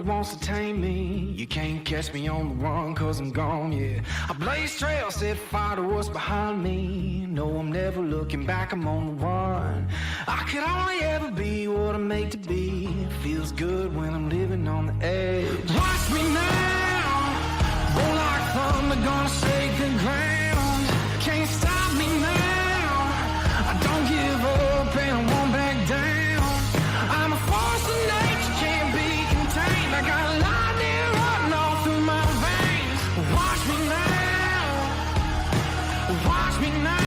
that wants to tame me. You can't catch me on the run, cause I'm gone, yeah. I blaze trails, set fire to what's behind me. No, I'm never looking back, I'm on the run. I could only ever be what I'm made to be. It feels good when I'm living on the edge. Watch me now, roll like thunder, gonna shake the ground. Can't stop me now, I don't give up and I won't back down. I'm a force of nature, can't be contained. I got lightning running all through my veins. Watch me now, watch me now.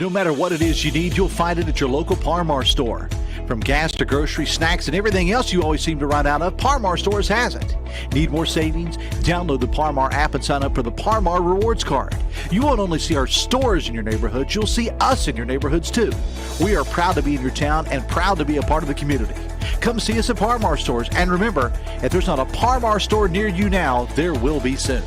No matter what it is you need, you'll find it at your local Par-Mar store. From gas to groceries, snacks, and everything else you always seem to run out of, Par-Mar stores has it. Need more savings? Download the Par-Mar app and sign up for the Par-Mar Rewards Card. You won't only see our stores in your neighborhoods, you'll see us in your neighborhoods too. We are proud to be in your town and proud to be a part of the community. Come see us at Par-Mar stores, and remember, if there's not a Par-Mar store near you now, there will be soon.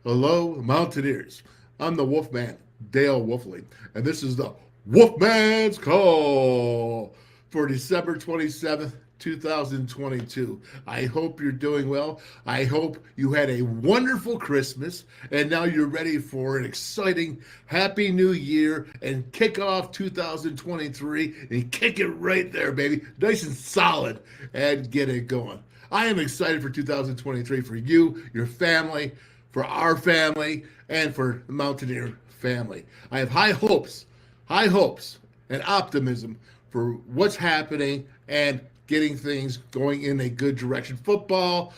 Hello, Mountaineers. I'm the Wolfman, Dale Wolfley, and this is the WolfMan's Call for December 27th, 2022. I hope you're doing well. I hope you had a wonderful Christmas, and now you're ready for an exciting Happy New Year and kick off 2023 and kick it right there, baby. Nice and solid, and get it going. I am excited for 2023 for you, your family, for our family, and for the Mountaineer family. I have high hopes and optimism for what's happening and getting things going in a good direction. Football,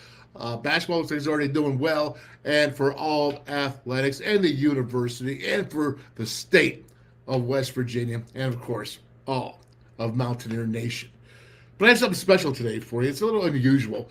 basketball looks like it's already doing well, and for all athletics and the university and for the state of West Virginia, and of course, all of Mountaineer Nation. But I have something special today for you. It's a little unusual.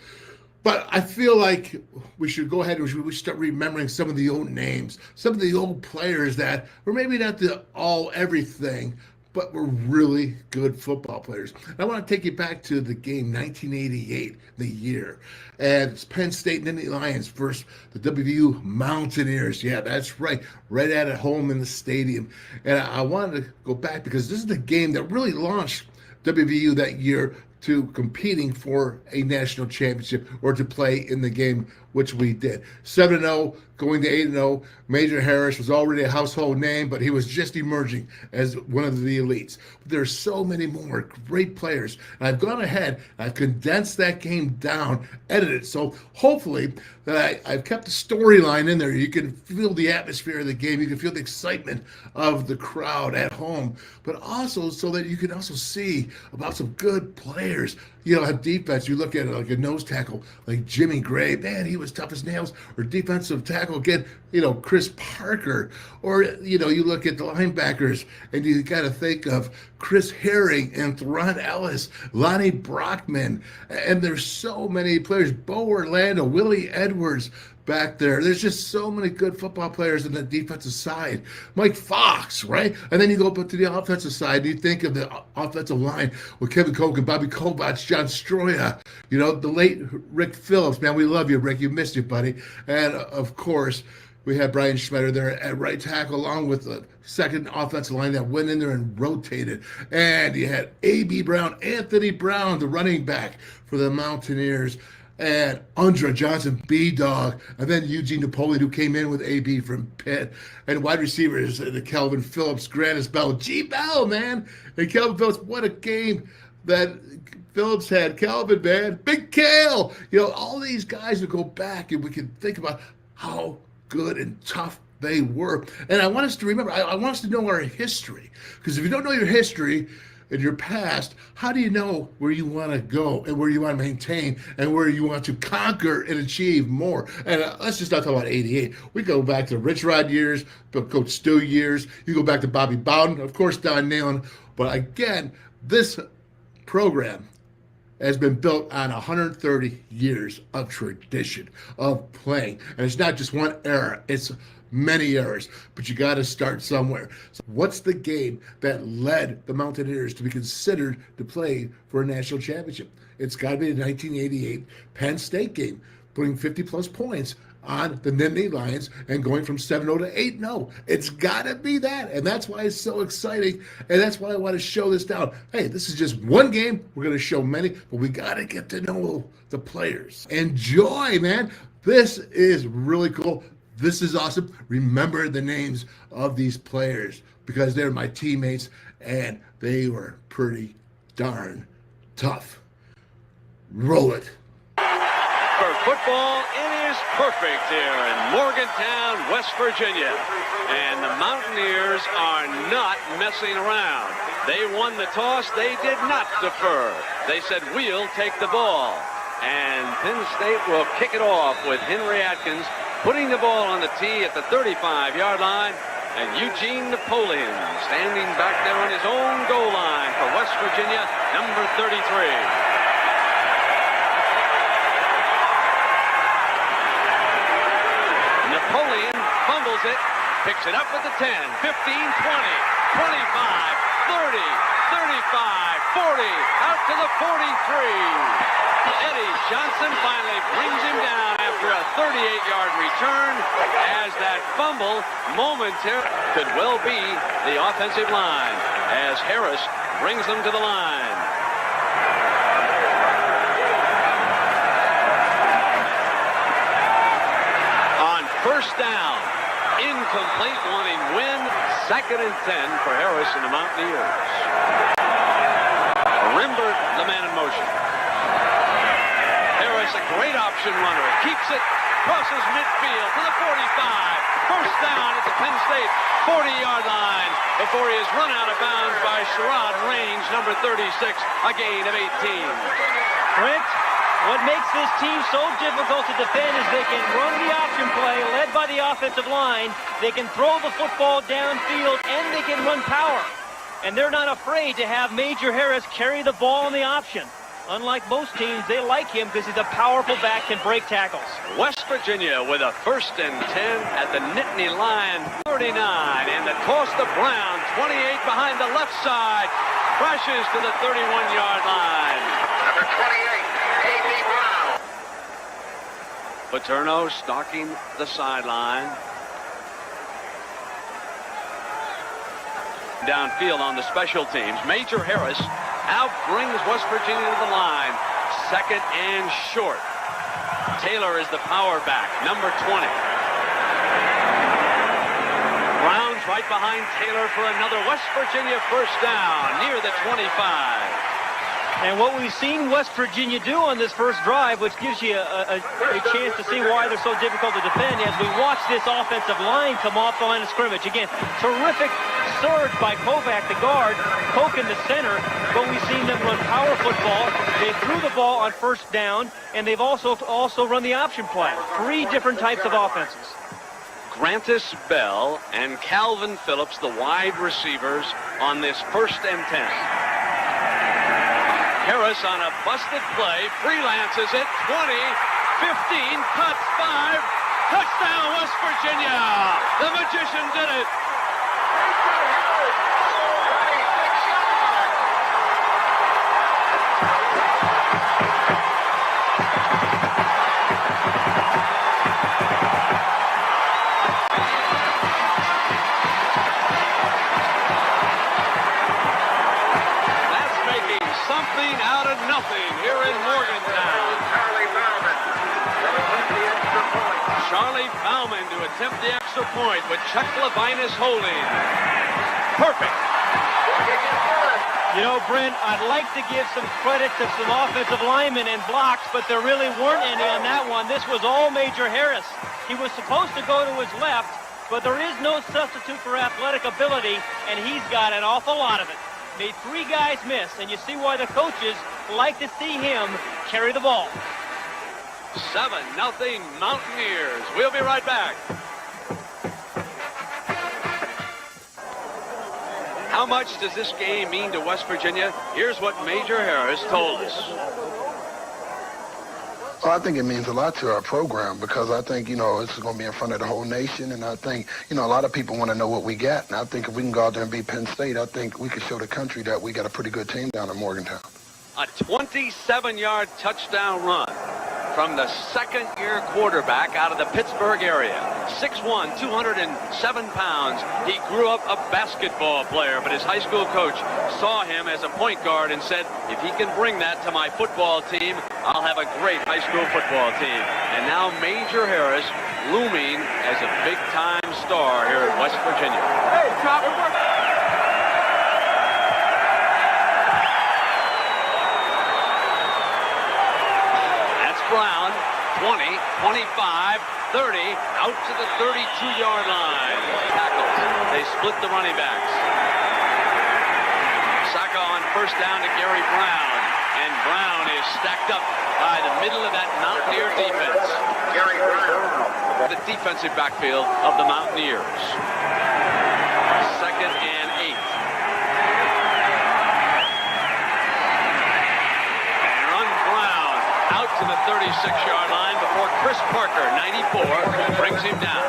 But I feel like we should go ahead and we should start remembering some of the old names, some of the old players that were maybe not the all everything, but were really good football players. And I want to take you back to the game 1988, the year. And it's Penn State and the Lions versus the WVU Mountaineers. Yeah, that's right. Right at home in the stadium. And I wanted to go back because this is the game that really launched WVU that year to competing for a national championship or to play in the game, which we did. 7-0, going to 8-0. Major Harris was already a household name, but he was just emerging as one of the elites. But there are so many more great players. And I've gone ahead, I've condensed that game down, edited. So hopefully that I've kept the storyline in there. You can feel the atmosphere of the game. You can feel the excitement of the crowd at home, but also so that you can also see about some good players. You know, have defense. You look at it like a nose tackle, like Jimmy Gray. Man, he was tough as nails. Or defensive tackle again, you know, Chris Parker. Or, you know, you look at the linebackers and you got to think of Chris Herring and Theron Ellis, Lonnie Brockman. And there's so many players. Bo Orlando, Willie Edwards back there. There's just so many good football players on the defensive side. Mike Fox, right? And then you go up to the offensive side and you think of the offensive line with Kevin Koch and Bobby Kovacs, John Stroya, you know, the late Rick Phillips. Man, we love you, Rick. You missed you, buddy. And, of course, we had Brian Schmetter there at right tackle along with the second offensive line that went in there and rotated. And you had A.B. Brown, Anthony Brown, the running back for the Mountaineers. And Andra Johnson, B-Dog, and then Eugene Napoleon, who came in with AB from Pitt, and wide receivers, the Calvin Phillips, Grannis Bell, G-Bell, man, and Calvin Phillips, what a game that Phillips had. Calvin, man, Big Kale, you know, all these guys would go back, and we can think about how good and tough they were. And I want us to remember, I want us to know our history, because if you don't know your history, in your past, how do you know where you want to go and where you want to maintain and where you want to conquer and achieve more? And let's just not talk about 88. We go back to Rich Rod years, Coach Stu years. You go back to Bobby Bowden, of course, Don Nalen. But again, this program has been built on 130 years of tradition of playing. And it's not just one era, it's many eras, but you got to start somewhere. So what's the game that led the Mountaineers to be considered to play for a national championship? It's got to be the 1988 Penn State game, putting 50-plus points on the Nittany Lions and going from 7-0 to 8-0. It's got to be that, and that's why it's so exciting, and that's why I want to show this down. Hey, this is just one game. We're going to show many, but we got to get to know the players. Enjoy, man. This is really cool. This is awesome. Remember the names of these players because they're my teammates, and they were pretty darn tough. Roll it. For football, it is perfect here in Morgantown, West Virginia. And the Mountaineers are not messing around. They won the toss. They did not defer. They said, we'll take the ball. And Penn State will kick it off with Henry Atkins putting the ball on the tee at the 35-yard line. And Eugene Napoleon standing back there on his own goal line for West Virginia, number 33. Napoleon fumbles it, picks it up at the 10, 15, 20, 25, 30, 35, 40, out to the 43. Eddie Johnson finally brings him down after a 38-yard return as that fumble momentarily could well be the offensive line as Harris brings them to the line. First down, incomplete, wanting win, 2nd and 10 for Harris and the Mountaineers. Rimbert, the man in motion. Harris, a great option runner, keeps it, crosses midfield to the 45. First down at the Penn State 40-yard line before he is run out of bounds by Sherrod Range, number 36, a gain of 18. Brent, what makes this team so difficult to defend is they can run the option play led by the offensive line. They can throw the football downfield, and they can run power. And they're not afraid to have Major Harris carry the ball in the option. Unlike most teams, they like him because he's a powerful back, can break tackles. West Virginia with a 1st and 10 at the Nittany line, 39. And the toss to Brown, 28 behind the left side. Crashes to the 31-yard line. Number 28. Paterno stalking the sideline. Downfield on the special teams. Major Harris out brings West Virginia to the line. 2nd and short. Taylor is the power back, number 20. Brown's right behind Taylor for another West Virginia first down near the 25. And what we've seen West Virginia do on this first drive, which gives you a chance to see why they're so difficult to defend, as we watch this offensive line come off the line of scrimmage. Again, terrific surge by Kovac, the guard, poke in the center, but we've seen them run power football. They threw the ball on first down, and they've also run the option play. 3 different types of offenses. Grantis Bell and Calvin Phillips, the wide receivers on this 1st and 10. Harris on a busted play, freelances it, 20, 15, cuts 5, touchdown West Virginia! The Magician did it! Something out of nothing here in Morgantown. Charlie Bauman to attempt the extra point with Chuck Levinus holding. Perfect. You know, Brent, I'd like to give some credit to some offensive linemen and blocks, but there really weren't any on that one. This was all Major Harris. He was supposed to go to his left, but there is no substitute for athletic ability, and he's got an awful lot of it. made 3 guys miss, and you see why the coaches like to see him carry the ball. 7-0 Mountaineers. We'll be right back. How much does this game mean to West Virginia? Here's what Major Harris told us. Well, I think it means a lot to our program because I think, this is going to be in front of the whole nation. And I think, a lot of people want to know what we got. And I think if we can go out there and beat Penn State, I think we can show the country that we got a pretty good team down in Morgantown. A 27-yard touchdown run from the second-year quarterback out of the Pittsburgh area. 6'1", 207 pounds. He grew up a basketball player, but his high school coach saw him as a point guard and said, if he can bring that to my football team, I'll have a great high school football team. And now Major Harris looming as a big-time star here at West Virginia. Hey, Chopper. Brown, 20, 25, 30, out to the 32-yard line. Tackles. They split the running backs. Saka on first down to Gary Brown, and Brown is stacked up by the middle of that Mountaineer defense. Gary Brown. The defensive backfield of the Mountaineers. 2nd and 8. To the 36-yard line before Chris Parker, 94, brings him down.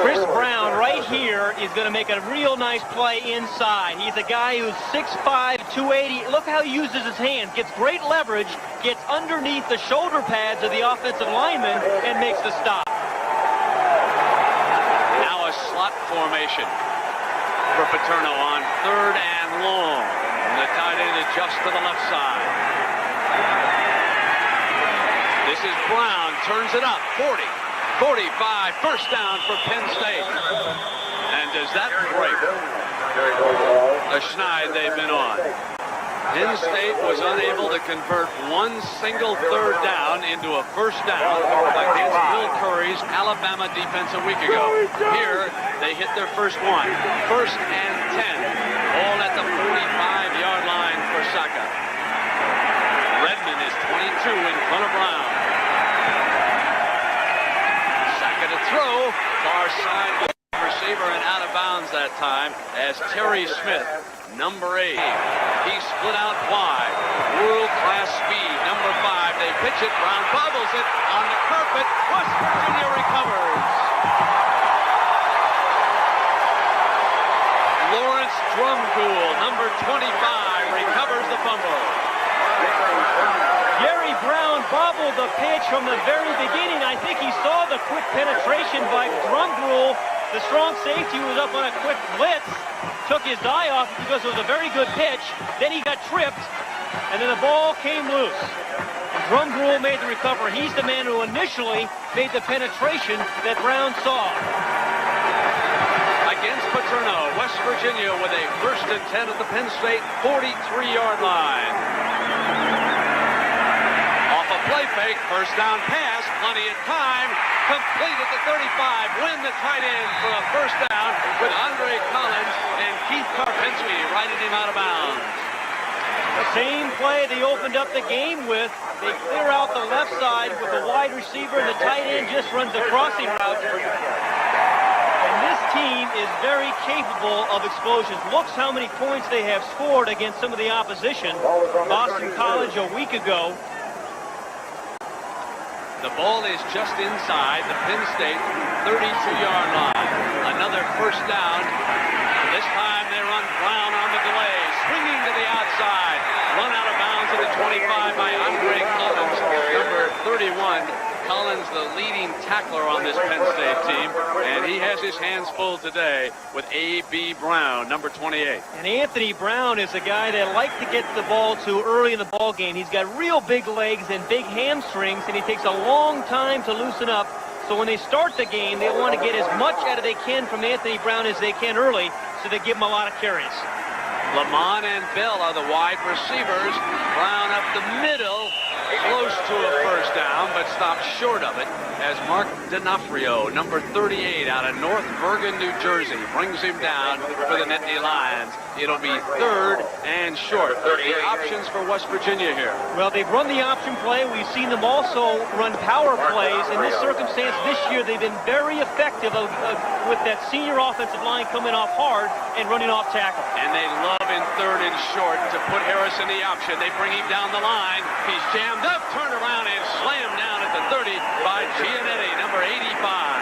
Chris Brown right here is going to make a real nice play inside. He's a guy who's 6'5", 280. Look how he uses his hands. Gets great leverage, gets underneath the shoulder pads of the offensive lineman, and makes the stop. Now a slot formation for Paterno on 3rd and long. The tight end adjusts to the left side. This is Brown, turns it up, 40, 45, first down for Penn State. And does that break the schneid they've been on? Penn State was unable to convert one single 3rd down into a first down against Bill Curry's Alabama defense a week ago. Here, they hit their first one. 1st and 10. All at the 45-yard line for Saka. Redmond is 22 in front of Brown. Saka to throw. Far side receiver and out of bounds that time as Terry Smith, number 8. He split out wide. World-class speed, number 5. They pitch it. Brown bobbles it on the carpet. West Virginia recovers. Drumgool, number 25, recovers the fumble. Gary Brown bobbled the pitch from the very beginning. I think he saw the quick penetration by Drumgool. The strong safety was up on a quick blitz, took his eye off because it was a very good pitch. Then he got tripped, and then the ball came loose. And Drumgool made the recovery. He's the man who initially made the penetration that Brown saw. Against Paterno, West Virginia with a 1st and 10 at the Penn State 43-yard line. Off a play fake, first down pass, plenty of time, complete at the 35. Win the tight end for a first down with Andre Collins and Keith Karpinski riding him out of bounds. The same play they opened up the game with. They clear out the left side with the wide receiver, and the tight end just runs the crossing route. This team is very capable of explosions. Looks how many points they have scored against some of the opposition. Boston College a week ago. The ball is just inside the Penn State 32-yard line. Another first down. This time they run Brown on the delay. Swinging to the outside. Run out of bounds at the 25 by Andre Collins, number 31. Collins, the leading tackler on this Penn State team, and he has his hands full today with A.B. Brown, number 28. And Anthony Brown is a guy that likes to get the ball to early in the ball game. He's got real big legs and big hamstrings, and he takes a long time to loosen up. So when they start the game, they want to get as much out of they can from Anthony Brown as they can early, so they give him a lot of carries. Lamont and Bell are the wide receivers. Brown up the middle. Close to a first down, but stopped short of it as Mark D'Onofrio, number 38 out of North Bergen, New Jersey, brings him down for the Nittany Lions. It'll be 3rd and short. The options for West Virginia here. Well, they've run the option play. We've seen them also run power plays. In this circumstance this year, they've been very effective with that senior offensive line coming off hard and running off tackle. And they love in 3rd and short to put Harris in the option. They bring him down the line. He's jammed up, turned around, and slammed down at the 30 by Giannetti, number 85.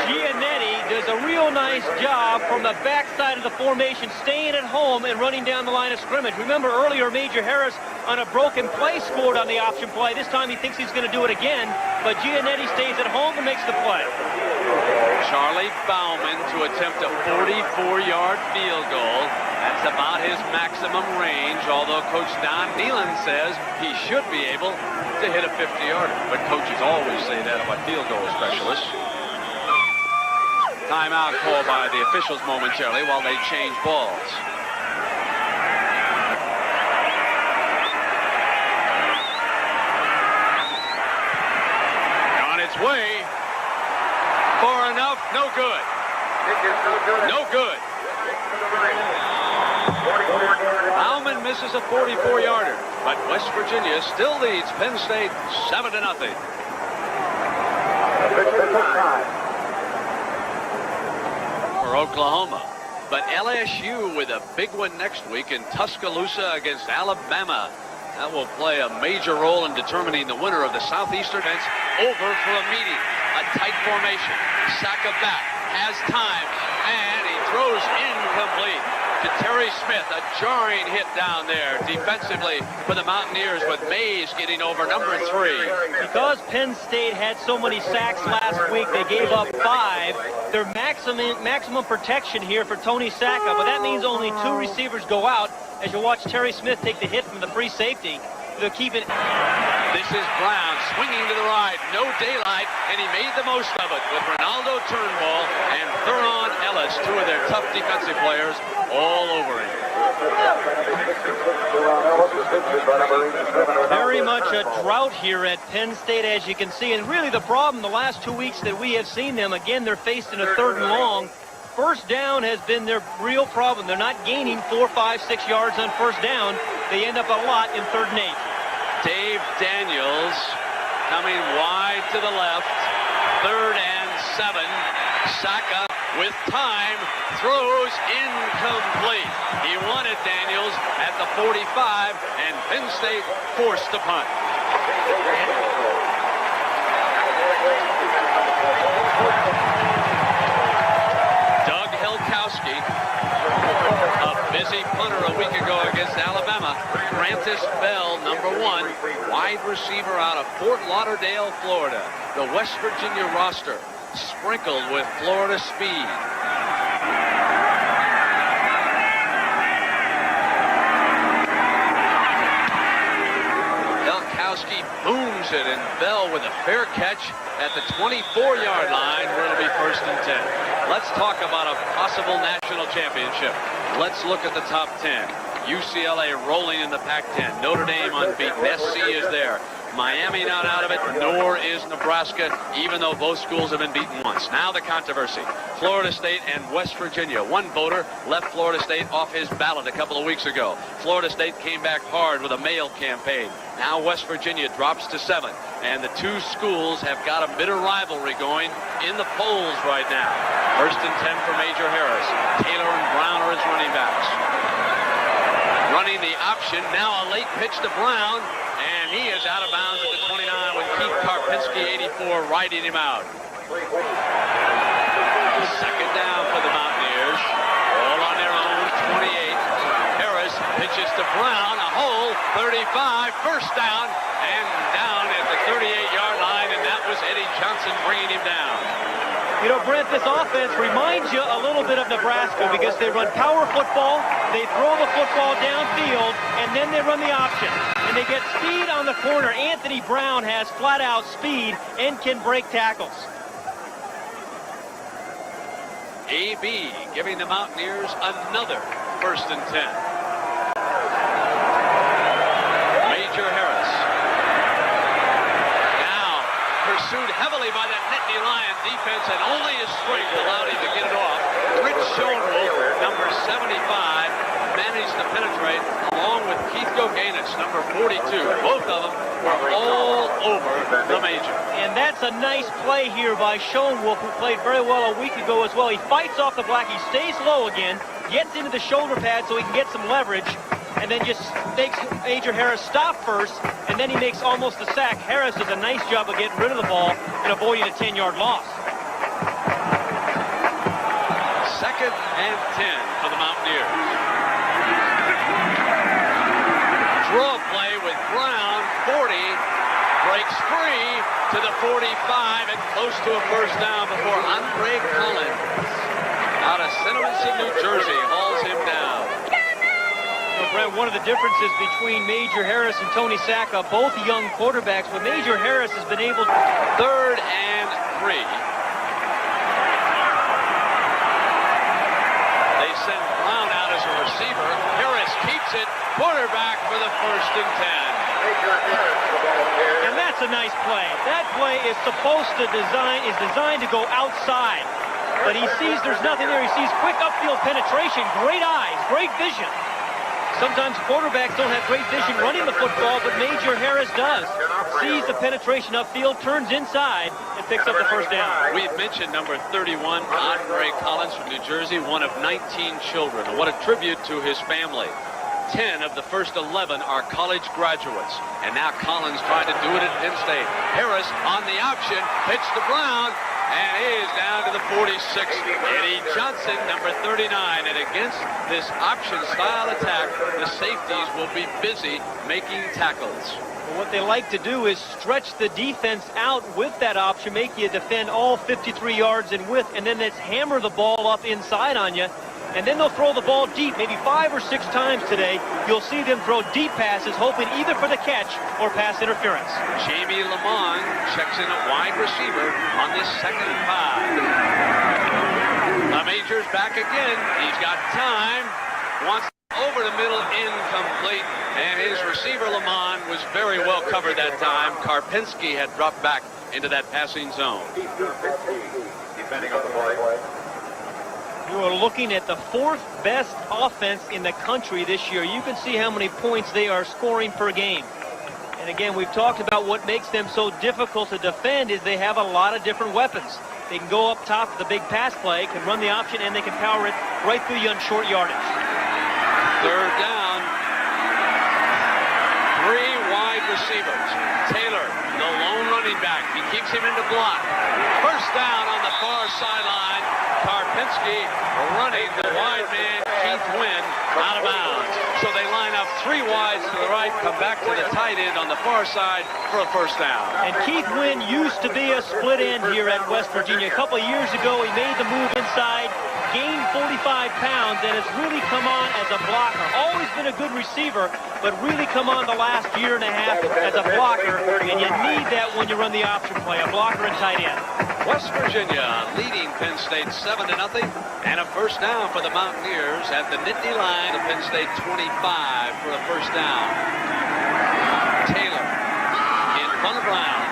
Giannetti does a real nice job from the backside of the formation, staying at home and running down the line of scrimmage. Remember earlier, Major Harris on a broken play scored on the option play. This time he thinks he's going to do it again, but Giannetti stays at home and makes the play. Charlie Bauman to attempt a 44-yard field goal. That's about his maximum range, although Coach Don Nealon says he should be able to hit a 50-yarder. But coaches always say that about field goal specialists. Timeout called by the officials momentarily while they change balls. On its way. Far enough, no good. No good. Bauman misses a 44-yarder, but West Virginia still leads Penn State 7-0. For Oklahoma. But LSU with a big one next week in Tuscaloosa against Alabama. That will play a major role in determining the winner of the Southeastern Conference. Over for a meeting. A tight formation. Saka back. Has time. And he throws incomplete to Terry Smith. A jarring hit down there defensively for the Mountaineers, with Mays getting over number 3. Because Penn State had so many sacks last week, they gave up 5. Their maximum protection here for Tony Saka, but that means only 2 receivers go out as you watch Terry Smith take the hit from the free safety. They'll keep it. This is Brown swinging to the right, no daylight, and he made the most of it with Ronaldo Turnbull and Thuron Ellis, 2 of their tough defensive players, all over him. Very much a drought here at Penn State, as you can see, and really the problem the last 2 weeks that we have seen them, again, they're faced in a 3rd and long. First down has been their real problem. They're not gaining 4, 5, 6 yards on first down. They end up a lot in 3rd and 8. Dave Daniels coming wide to the left. 3rd and 7. Saka with time throws incomplete. He wanted Daniels at the 45, and Penn State forced the punt. Doug Helkowski, a busy punter a week ago against Alabama. Francis Bell, number 1, wide receiver out of Fort Lauderdale, Florida. The West Virginia roster sprinkled with Florida speed. Helkowski booms it, and Bell with a fair catch at the 24-yard line, where it'll be 1st and 10. Let's talk about a possible national championship. Let's look at the top 10. UCLA rolling in the Pac-10. Notre Dame unbeaten. SC is there. Miami not out of it, nor is Nebraska, even though both schools have been beaten once. Now the controversy. Florida State and West Virginia. One voter left Florida State off his ballot a couple of weeks ago. Florida State came back hard with a mail campaign. Now West Virginia drops to 7. And the 2 schools have got a bitter rivalry going in the polls right now. 1st and 10 for Major Harris. Taylor and Brown are his running backs. Running the option, now a late pitch to Brown, and he is out of bounds at the 29 with Keith Karpinski, 84, riding him out. 2nd down for the Mountaineers, all on their own 28. Harris pitches to Brown, a hole, 35, 1st down, and down at the 38-yard line, and that was Eddie Johnson bringing him down. You know, Brent, this offense reminds you a little bit of Nebraska because they run power football, they throw the football downfield, and then they run the option. And they get speed on the corner. Anthony Brown has flat-out speed and can break tackles. AB giving the Mountaineers another 1st and 10. Gaines, number 42. Both of them were all over the major. And that's a nice play here by Schoenwolf, who played very well a week ago as well. He fights off the block. He stays low again, gets into the shoulder pad so he can get some leverage, and then just makes Major Harris stop first, and then he makes almost the sack. Harris does a nice job of getting rid of the ball and avoiding a 10-yard loss. 2nd and 10 for the Mountaineers. Draw play with Brown, 40, breaks free to the 45 and close to a first down before Andre Collins out of Cinnaminson, New Jersey, hauls him down. Well, Brent, one of the differences between Major Harris and Tony Sacca, both young quarterbacks, but Major Harris has been able to... 3rd and 3. They send Brown out as a receiver. Harris keeps it. Quarterback for the 1st and 10. And that's a nice play. That play is designed to go outside. But he sees there's nothing there. He sees quick upfield penetration, great eyes, great vision. Sometimes quarterbacks don't have great vision running the football, but Major Harris does. Sees the penetration upfield, turns inside, and picks up the first down. We've mentioned number 31, Andre Collins from New Jersey, one of 19 children. And what a tribute to his family. 10 of the first 11 are college graduates. And now Collins trying to do it at Penn State. Harris on the option, pitch to Brown, and he is down to the 46. Eddie Johnson, number 39. And against this option-style attack, the safeties will be busy making tackles. Well, what they like to do is stretch the defense out with that option, make you defend all 53 yards in width, and then let's hammer the ball up inside on you. And then they'll throw the ball deep, maybe 5 or 6 times today. You'll see them throw deep passes, hoping either for the catch or pass interference. Jamie Lamont checks in at wide receiver on this 2nd and 5. The Major's back again. He's got time. Wants over the middle, incomplete. And his receiver, Lamont, was very well covered that time. Karpinski had dropped back into that passing zone. Depending on the play. You are looking at the 4th best offense in the country this year. You can see how many points they are scoring per game. And again, we've talked about what makes them so difficult to defend is they have a lot of different weapons. They can go up top of the big pass play, can run the option, and they can power it right through you on short yardage. 3rd down. 3 wide receivers. Taylor, the lone running back. He keeps him in the block. First down on the far sideline. Karpinski running the wide man, Keith Wynn, out of bounds. So they line up 3 wides to the right, come back to the tight end on the far side for a first down. And Keith Wynn used to be a split end here at West Virginia. A couple of years ago, he made the move inside, gained 45 pounds, and has really come on as a blocker. Always been a good receiver, but really come on the last year and a half as a blocker, and you need that when you run the option play, a blocker and tight end. West Virginia leading Penn State 7-0, and a first down for the Mountaineers at the Nittany line of Penn State 25 for a first down. Taylor in front of Brown.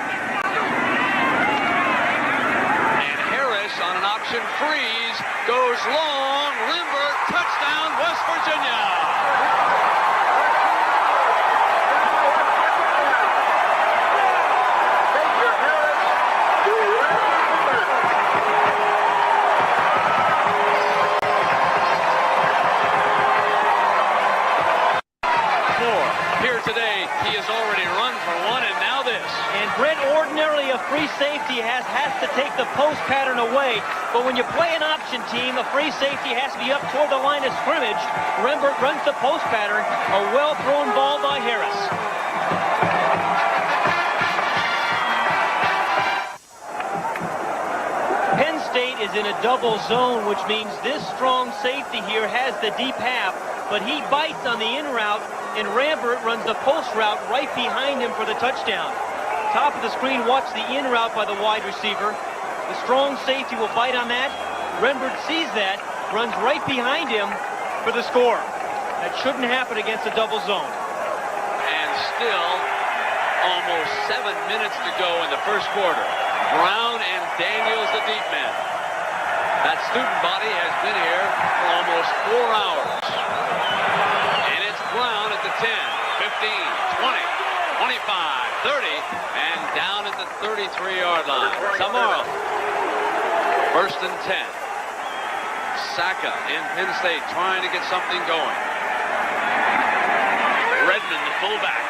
And Harris on an option freeze, goes long, Limber, touchdown West Virginia. Free safety has to take the post pattern away, but when you play an option team, a free safety has to be up toward the line of scrimmage. Rembert runs the post pattern, a well-thrown ball by Harris. Penn State is in a double zone, which means this strong safety here has the deep half, but he bites on the in route, and Rembert runs the post route right behind him for the touchdown. Top of the screen, watch the in route by the wide receiver. The strong safety will bite on that. Rembert sees that, runs right behind him for the score. That shouldn't happen against a double zone. And still almost 7 minutes to go in the first quarter. Brown and Daniels, the deep men. That student body has been here for almost 4 hours. And it's Brown at the 10. 33-yard line. Tomorrow, 1st and 10. Saka and Penn State trying to get something going. Redmond, the fullback,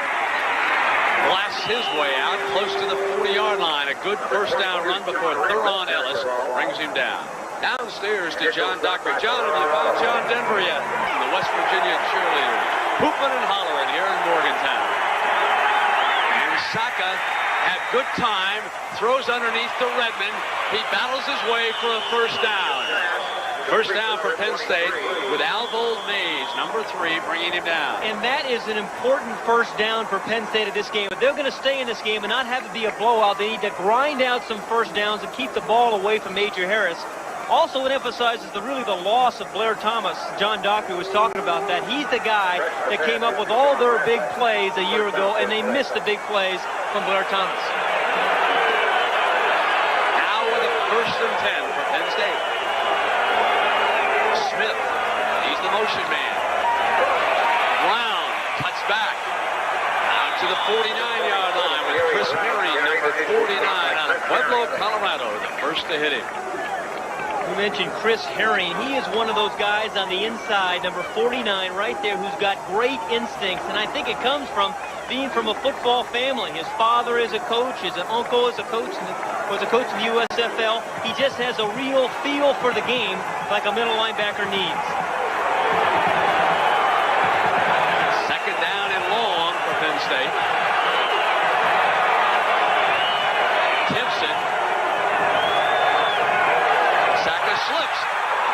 blasts his way out close to the 40-yard line. A good first down run before Theron Ellis brings him down. Downstairs to John Dockery. John, have you found John Denver yet? The West Virginia cheerleaders hooping and hollering here in Morgantown. And Saka had good time, throws underneath to Redmond. He battles his way for a first down. First down for Penn State with Alvold Mays, number 3, bringing him down. And that is an important first down for Penn State at this game. If they're going to stay in this game and not have it be a blowout, they need to grind out some first downs and keep the ball away from Major Harris. Also, it emphasizes the loss of Blair Thomas. John Dockery was talking about that. He's the guy that came up with all their big plays a year ago, and they missed the big plays from Blair Thomas. Now with a 1st and 10 for Penn State. Smith, he's the motion man. Brown cuts back out to the 49-yard line with Chris Murray, number 49, out of Pueblo, Colorado, the first to hit him. You mentioned Chris Herring. He is one of those guys on the inside, number 49 right there, who's got great instincts, and I think it comes from being from a football family. His father is a coach, his uncle is a coach, was a coach in the USFL. He just has a real feel for the game like a middle linebacker needs. Second down and long for Penn State. Timpson. Saka slips,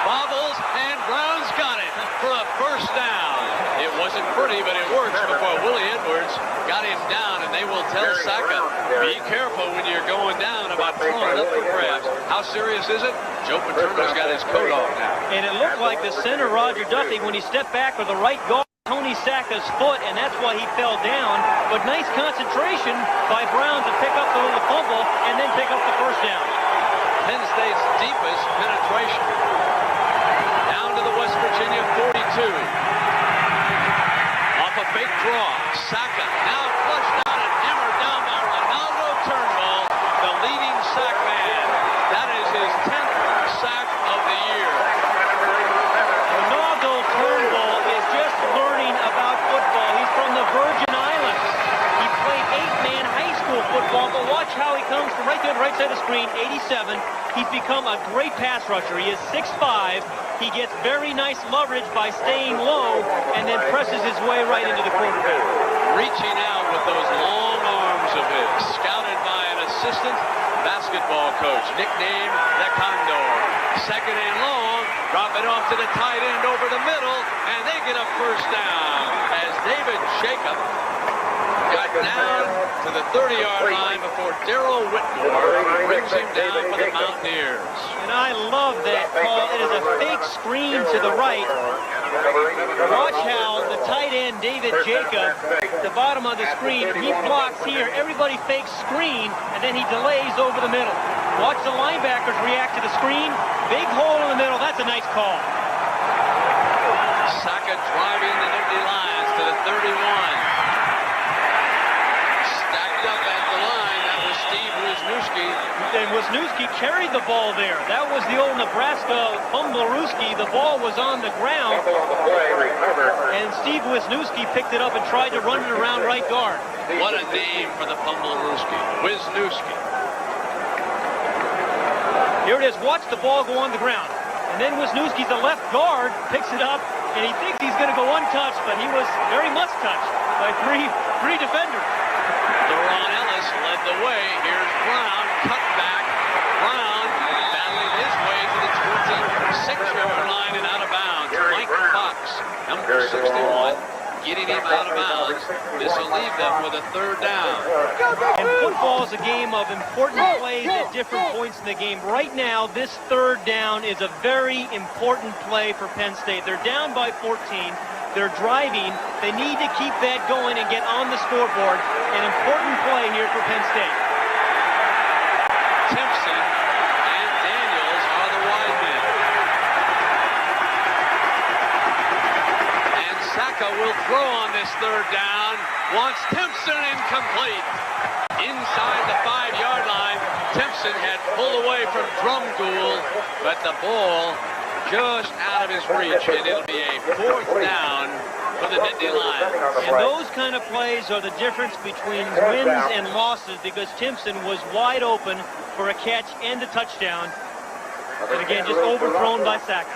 bobbles, and Brown's got it for a first down. It wasn't pretty, but it works before Willie Edwards got him down, and they will tell Saka, be careful when you're going down about throwing it up for grabs. How serious is it? Joe Paterno's got his coat off now. And it looked like the center, Roger Duffy, when he stepped back with the right guard, Tony Saka's foot, and that's why he fell down. But nice concentration by Brown to pick up the little fumble and then pick up the first down. Penn State's deepest penetration. Down to the West Virginia 42. Off a fake draw. Saka now flushed out and hammered down by Ronaldo Turnbull, the leading sack man. That is his 10th sack of the year. Ronaldo Turnbull is just learning about football. He's from the Virgin Islands. He played 8-man high school football, but watch how he comes from right there to the right side of the screen, 87. He's become a great pass rusher. He is 6'5". He gets very nice leverage by staying low and then presses his way right into the quarterback. Reaching out with those long arms of his, scouted by an assistant basketball coach, nicknamed the Condor. Second and long, drop it off to the tight end over the middle, and they get a first down as David Jacob got down to the 30-yard line before Darrell Whitmore brings him down for the Mountaineers. And I love that call. It is a fake screen to the right. Watch how the tight end, David Jacob, at the bottom of the screen, he blocks here. Everybody fakes screen, and then he delays over the middle. Watch the linebackers react to the screen. Big hole in the middle. That's a nice call. Saka driving the empty lines to the 31. Up at the line, that was Steve Wisniewski. And Wisniewski carried the ball there. That was the old Nebraska Fumblerooski. The ball was on the ground. And Steve Wisniewski picked it up and tried to run it around right guard. What a name for the Fumblerooski. Wisniewski. Here it is. Watch the ball go on the ground. And then Wisniewski, the left guard, picks it up, and he thinks he's going to go untouched, but he was very much touched by three defenders. Theron Ellis led the way. Here's Brown, cut back. Brown battling his way to the 26-yard line and out of bounds. Mike Fox, number 61, getting him out of bounds. This will leave them with a third down. And football is a game of important plays at different points in the game. Right now, this third down is a very important play for Penn State. They're down by 14. They're driving. They need to keep that going and get on the scoreboard. An important play here for Penn State. Timpson and Daniels are the wide men. And Saka will throw on this third down. Wants Timpson, incomplete. Inside the 5-yard line, Timpson had pulled away from Drumgoole, but the ball just out of his reach, and it'll be a 4th down for the Nittany Lions. And those kind of plays are the difference between wins and losses, because Timpson was wide open for a catch and a touchdown. And again, just overthrown by Sack.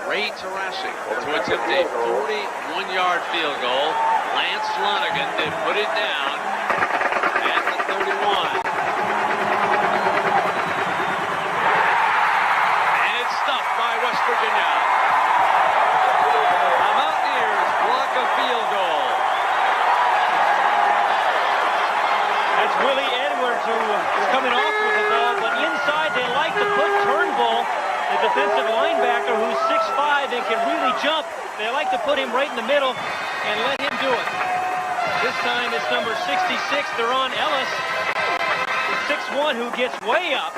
Ray Tarasi to attempt a 41-yard field goal. Lance Lonigan did put it down at the 31. And it's stuffed by West Virginia. The Mountaineers block a field goal. That's Willie Edwards, who is coming off with the ball, but inside they like to put Turnbull, the defensive linebacker, who's 6'5" and can really jump. They like to put him right in the middle and let him do it. This time it's number 66, Deron Ellis, the 6'1", who gets way up,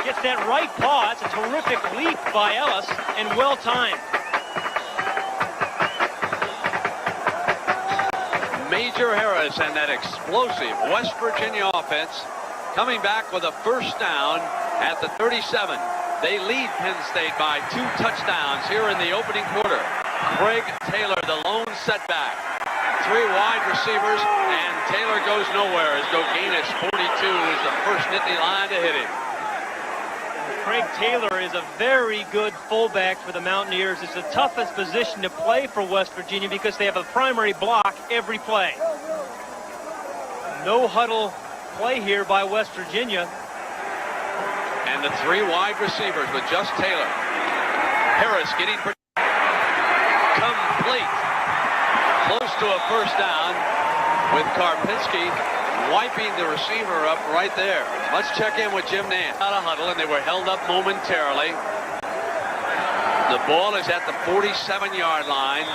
gets that right paw. That's a terrific leap by Ellis, and well timed. Major Harris and that explosive West Virginia offense coming back with a first down at the 37. They lead Penn State by 2 touchdowns here in the opening quarter. Craig Taylor, the lone setback. 3 wide receivers, and Taylor goes nowhere as Goganis, 42, is the first Nittany Lion to hit him. Craig Taylor is a very good fullback for the Mountaineers. It's the toughest position to play for West Virginia because they have a primary block every play. No huddle play here by West Virginia. And the 3 wide receivers with just Taylor. Harris getting complete. Close to a first down with Karpinski wiping the receiver up right there. Let's check in with Jim Nance. Out of huddle, and they were held up momentarily. The ball is at the 47-yard line.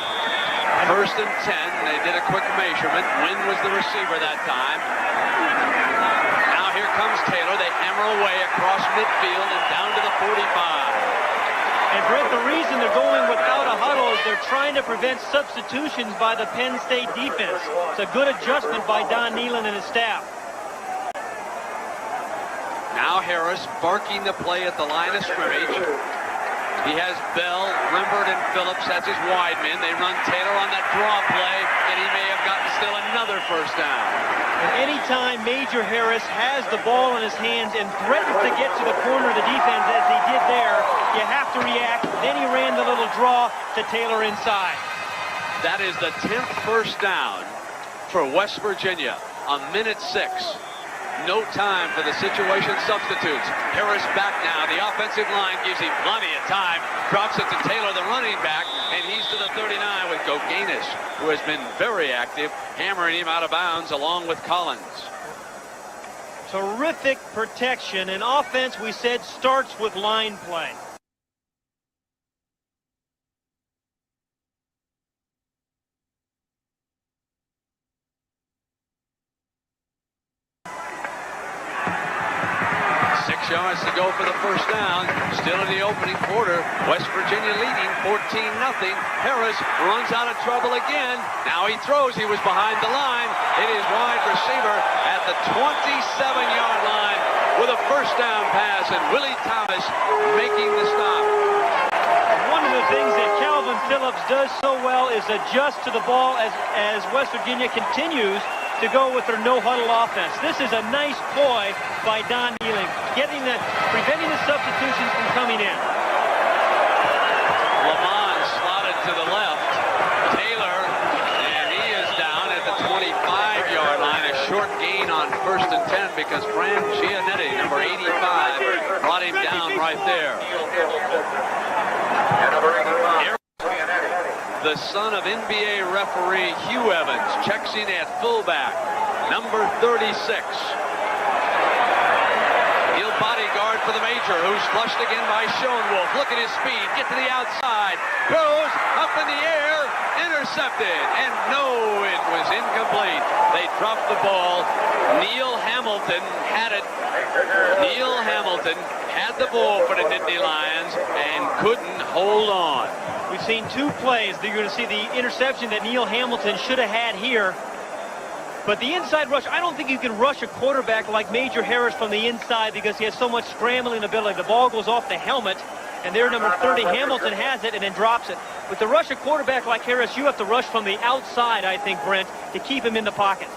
First and 10. They did a quick measurement. Wynn was the receiver that time. Now here comes Taylor. They hammer away across midfield and down to the 45. And Brett, the reason they're going without a huddle is they're trying to prevent substitutions by the Penn State defense. It's a good adjustment by Don Nealon and his staff. Now Harris barking the play at the line of scrimmage. He has Bell, Limbert, and Phillips as his wide men. They run Taylor on that draw play, and he may have gotten still another first down. And anytime Major Harris has the ball in his hands and threatens to get to the corner of the defense as he did there, you have to react. Then he ran the little draw to Taylor inside. That is the 10th first down for West Virginia. A minute 6. No time for the situation substitutes. Harris back now. The offensive line gives him plenty of time. Drops it to Taylor, the running back, and he's to the 39 with Goganis, who has been very active, hammering him out of bounds along with Collins. Terrific protection. And offense, we said, starts with line play. Yards to go for the first down. Still in the opening quarter. West Virginia leading 14-0. Harris runs out of trouble again. Now he throws. He was behind the line. It is wide receiver at the 27-yard line with a first down pass, and Willie Thomas making the stop. One of the things that Calvin Phillips does so well is adjust to the ball as West Virginia continues to go with their no-huddle offense. This is a nice ploy by Don Nealon, preventing the substitutions from coming in. Lamont slotted to the left. Taylor, and he is down at the 25-yard line. A short gain on first and 10 because Fran Giannetti, number 85, brought him down right there. The son of NBA referee Hugh Evans checks in at fullback, number 36. He'll bodyguard for the Major, who's flushed again by Schoenwolf. Look at his speed, get to the outside, throws up in the air, intercepted, and no, it was incomplete. They dropped the ball. Neil Hamill Hamilton had it. Neil Hamilton had the ball for the Nittany Lions and couldn't hold on. We've seen two plays. You're going to see the interception that Neil Hamilton should have had here. But the inside rush, I don't think you can rush a quarterback like Major Harris from the inside because he has so much scrambling ability. The ball goes off the helmet, and there number 30, Hamilton, has it and then drops it. But to rush a quarterback like Harris, you have to rush from the outside, I think, Brent, to keep him in the pocket.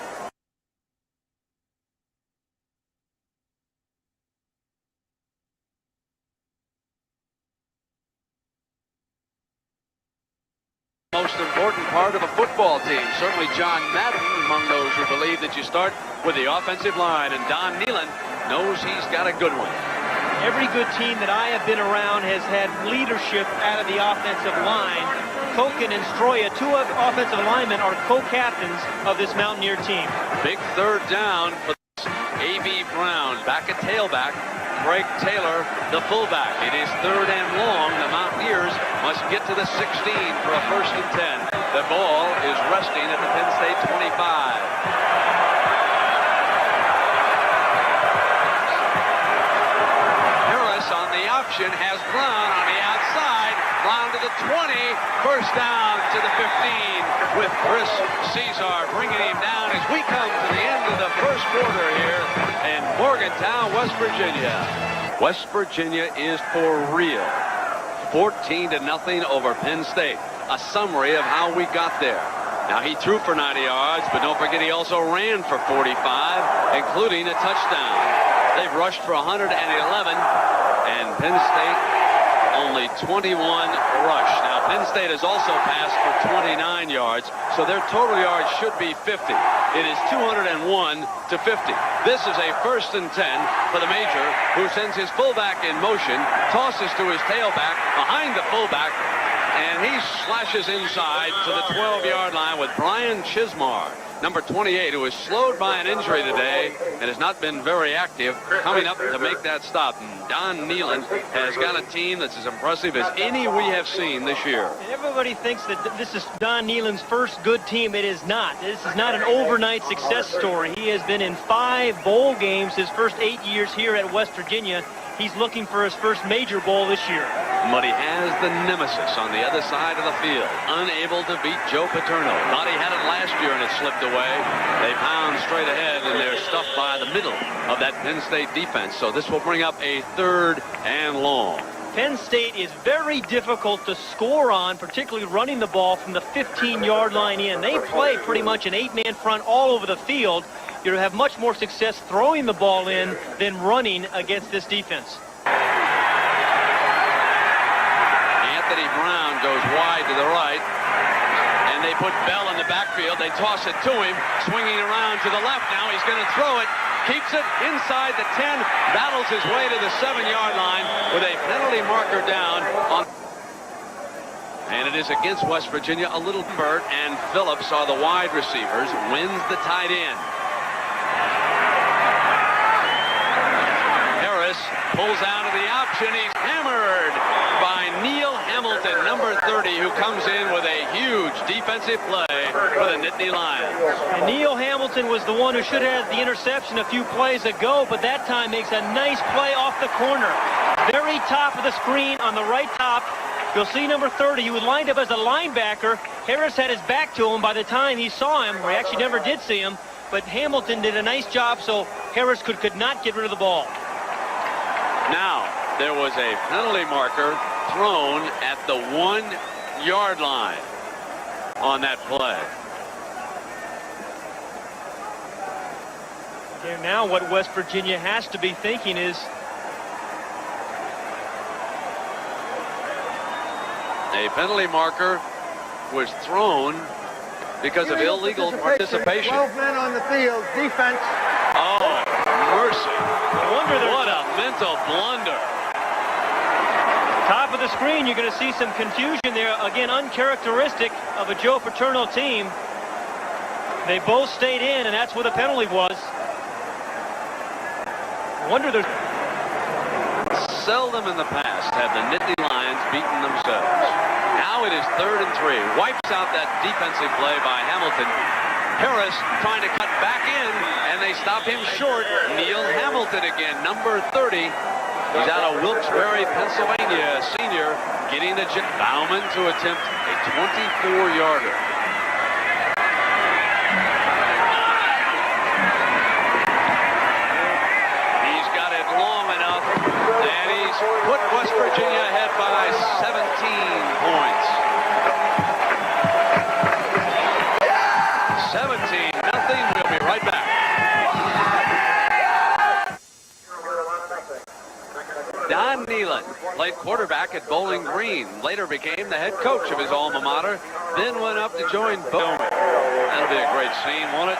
Most important part of a football team. Certainly John Madden among those who believe that you start with the offensive line, and Don Nealon knows he's got a good one. Every good team that I have been around has had leadership out of the offensive line. Koken and Stroya, two offensive linemen, are co-captains of this Mountaineer team. Big third down for A.B. Brown, back at tailback. Greg Taylor, the fullback. It is 3rd and long. The Mountaineers must get to the 16 for a 1st and 10. The ball is resting at the Penn State 25. Harris on the option has Brown on the outside. Brown to the 20. 1st down to the 15 with Chris Caesar bringing him down as we come to the end of the 1st quarter here in Morgantown, West Virginia. West Virginia is for real. 14-0 over Penn State. A summary of how we got there. Now, he threw for 90 yards, but don't forget he also ran for 45, including a touchdown. They've rushed for 111, and Penn State only 21 rush. Now, Penn State has also passed for 29 yards, so their total yards should be 50. It is 201 to 50. This is a 1st and 10 for the Major, who sends his fullback in motion, tosses to his tailback behind the fullback, and he slashes inside to the 12-yard line with Brian Chismar, number 28, who is slowed by an injury today and has not been very active, coming up to make that stop. And Don Nealon has got a team that's as impressive as any we have seen this year. And everybody thinks that this is Don Nealon's first good team. It is not. This is not an overnight success story. He has been in 5 bowl games his first 8 years here at West Virginia. He's looking for his first major bowl this year. But he has the nemesis on the other side of the field. Unable to beat Joe Paterno. Thought he had it last year and it slipped away. They pound straight ahead and they're stuffed by the middle of that Penn State defense. So this will bring up a 3rd and long. Penn State is very difficult to score on, particularly running the ball from the 15-yard line in. They play pretty much an 8-man front all over the field. You'll have much more success throwing the ball in than running against this defense. Anthony Brown goes wide to the right, and they put Bell in the backfield. They toss it to him, swinging around to the left now. He's going to throw it, keeps it inside the 10, battles his way to the 7-yard line with a penalty marker down on. And it is against West Virginia. A little Burt and Phillips are the wide receivers. Wins the tight end. Harris pulls out of the option. He's hammered by Neil Hamilton, number 30, who comes in with a huge defensive play for the Nittany Lions. And Neil Hamilton was the one who should have had the interception a few plays ago, but that time makes a nice play off the corner. Very top of the screen on the right top. You'll see number 30, he was lined up as a linebacker. Harris had his back to him by the time he saw him, or he actually never did see him, but Hamilton did a nice job so Harris could not get rid of the ball. Now, there was a penalty marker thrown at the 1-yard line on that play. And now what West Virginia has to be thinking is a penalty marker was thrown because of illegal participation. 12 men on the field, defense. Oh, mercy. no wonder there's What a mental blunder. top of the screen. You're going to see some confusion there. Again, uncharacteristic of a Joe Paterno team. They both stayed in, and that's where the penalty was. I wonder there's... Seldom in the past have the Nittany Lions beaten themselves. Now it is 3rd and 3. Wipes out that defensive play by Hamilton. Harris trying to cut back in, and they stop him short. Neil Hamilton again, number 30. He's out of Wilkes-Barre, Pennsylvania, senior, getting the Bauman to attempt a 24-yarder. He's got it long enough, and he's put West Virginia ahead by 17 points. 17-0. We'll be right back. Don Nealon played quarterback at Bowling Green, later became the head coach of his alma mater, then went up to join Bowman. That'll be a great scene, won't it?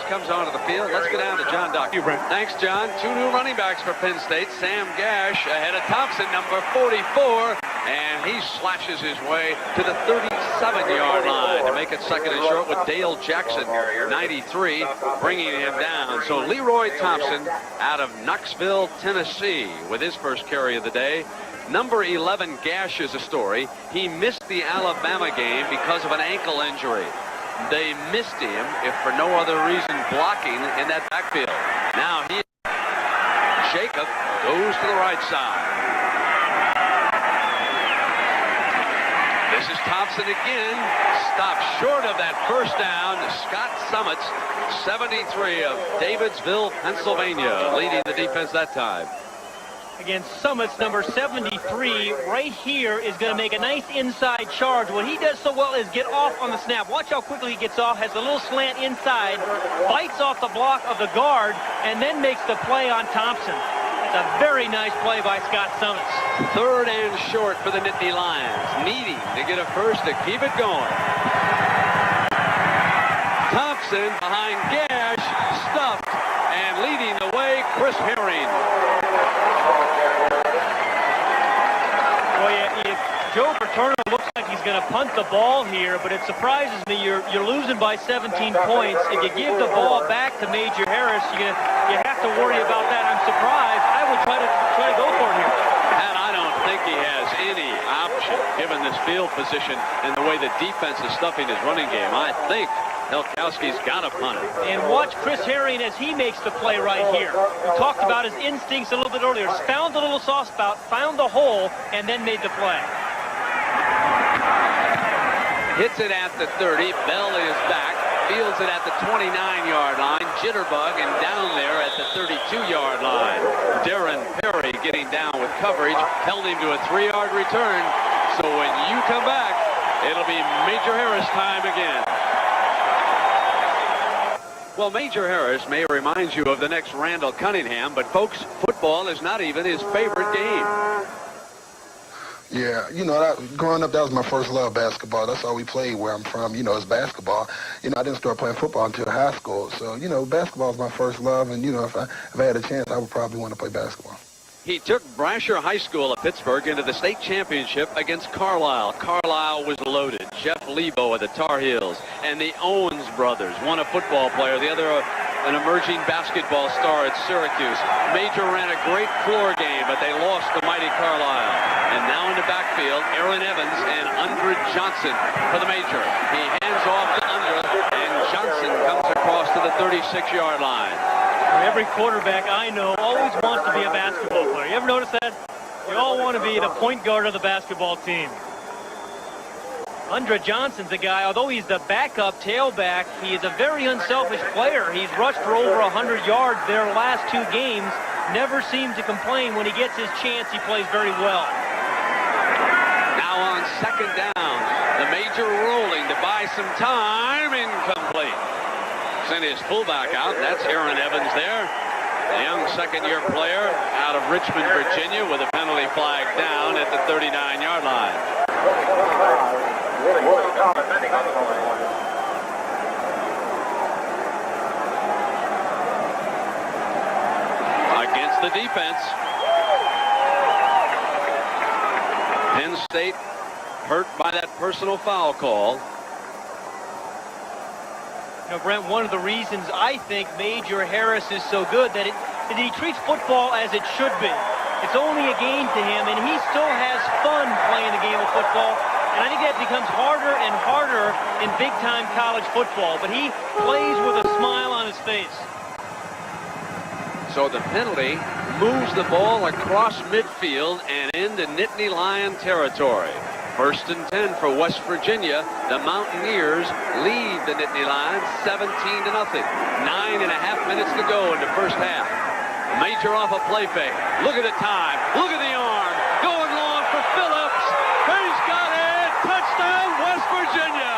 Comes onto the field. Let's go down to John Doc. Thanks, John. Two new running backs for Penn State. Sam Gash ahead of Thompson, number 44, and he slashes his way to the 37-yard line to make it second and short with Dale Jackson, 93, bringing him down. So Leroy Thompson out of Knoxville, Tennessee, with his first carry of the day. Number 11, Gash, is a story. He missed the Alabama game because of an ankle injury. They missed him, if for no other reason, blocking in that backfield. Now Jacob goes to the right side. This is Thompson again. Stopped short of that first down. Scott Summits, 73 of Davidsville, Pennsylvania, leading the defense that time. Again, Summits, number 73, right here is going to make a nice inside charge. What he does so well is get off on the snap. Watch how quickly he gets off, has a little slant inside, bites off the block of the guard, and then makes the play on Thompson. That's a very nice play by Scott Summits. Third and short for the Nittany Lions, needing to get a first to keep it going. Thompson behind Gash, stuffed, and leading the way, Chris Herring. Well, Joe Paterno looks like he's going to punt the ball here, but it surprises me. You're losing by 17 points. If you give the ball back to Major Harris, you have to worry about that. I'm surprised. I would try to go for it here. And I don't think he has any option, given this field position and the way the defense is stuffing his running game. I think Helkowski's got to punt it. And watch Chris Herring as he makes the play right here. We talked about his instincts a little bit earlier. Found the little soft spot, found the hole, and then made the play. Hits it at the 30. Bell is back. Fields it at the 29-yard line. Jitterbug and down there at the 32-yard line. Darren Perry getting down with coverage. Held him to a 3-yard return. So when you come back, it'll be Major Harris time again. Well, Major Harris may remind you of the next Randall Cunningham, but folks, football is not even his favorite game. Yeah, growing up, that was my first love, basketball. That's all we played where I'm from, is basketball. I didn't start playing football until high school. So, basketball is my first love, and, if I had a chance, I would probably want to play basketball. He took Brasher High School of Pittsburgh into the state championship against Carlisle. Carlisle was loaded. Jeff Lebo of the Tar Heels and the Owens brothers, one a football player, the other an emerging basketball star at Syracuse. Major ran a great floor game, but they lost to mighty Carlisle. And now in the backfield, Aaron Evans and Undra Johnson for the Major. He hands off to Undra, and Johnson comes across to the 36-yard line. Every quarterback I know always wants to be a basketball player. You ever notice that? You all want to be the point guard of the basketball team. Undra Johnson's a guy, although he's the backup tailback, he is a very unselfish player. He's rushed for over 100 yards their last 2 games. Never seems to complain. When he gets his chance, he plays very well. Now on second down, the Major rolling to buy some time. Incomplete. Sent his fullback out. That's Aaron Evans there. A young second-year player out of Richmond, Virginia, with a penalty flag down at the 39-yard line. Against the defense. Penn State hurt by that personal foul call. You know, Brent, one of the reasons I think Major Harris is so good that he treats football as it should be. It's only a game to him, and he still has fun playing the game of football. And I think that becomes harder and harder in big-time college football. But he plays with a smile on his face. So the penalty moves the ball across midfield and into Nittany Lion territory. 1st and 10 for West Virginia. The Mountaineers lead the Nittany Lions 17-0. 9.5 minutes to go in the first half. Major off a play fake. Look at the time. Look at the arm. Going long for Phillips. He's got it. Touchdown, West Virginia.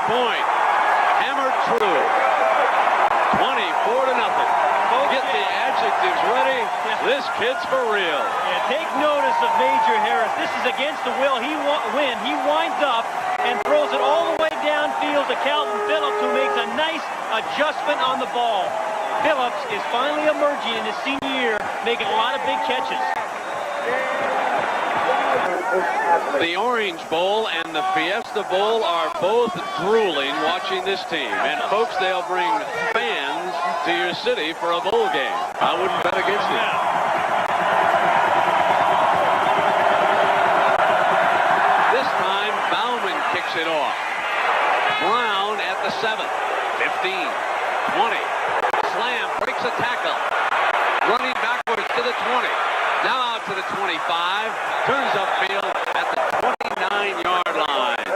Point. Hammered true. 24-0. Get the adjectives ready. This kid's for real. Yeah, take notice of Major Harris. This is against the will. He winds up and throws it all the way downfield to Calvin Phillips, who makes a nice adjustment on the ball. Phillips is finally emerging in his senior year, making a lot of big catches. The Orange Bowl and the Fiesta Bowl are both drooling watching this team. And folks, they'll bring fans to your city for a bowl game. I wouldn't bet against it. This time, Bauman kicks it off. Brown at the 7. 15. 20. Slam breaks a tackle. Running backwards to the 20. Now out to the 25, turns upfield at the 29-yard line.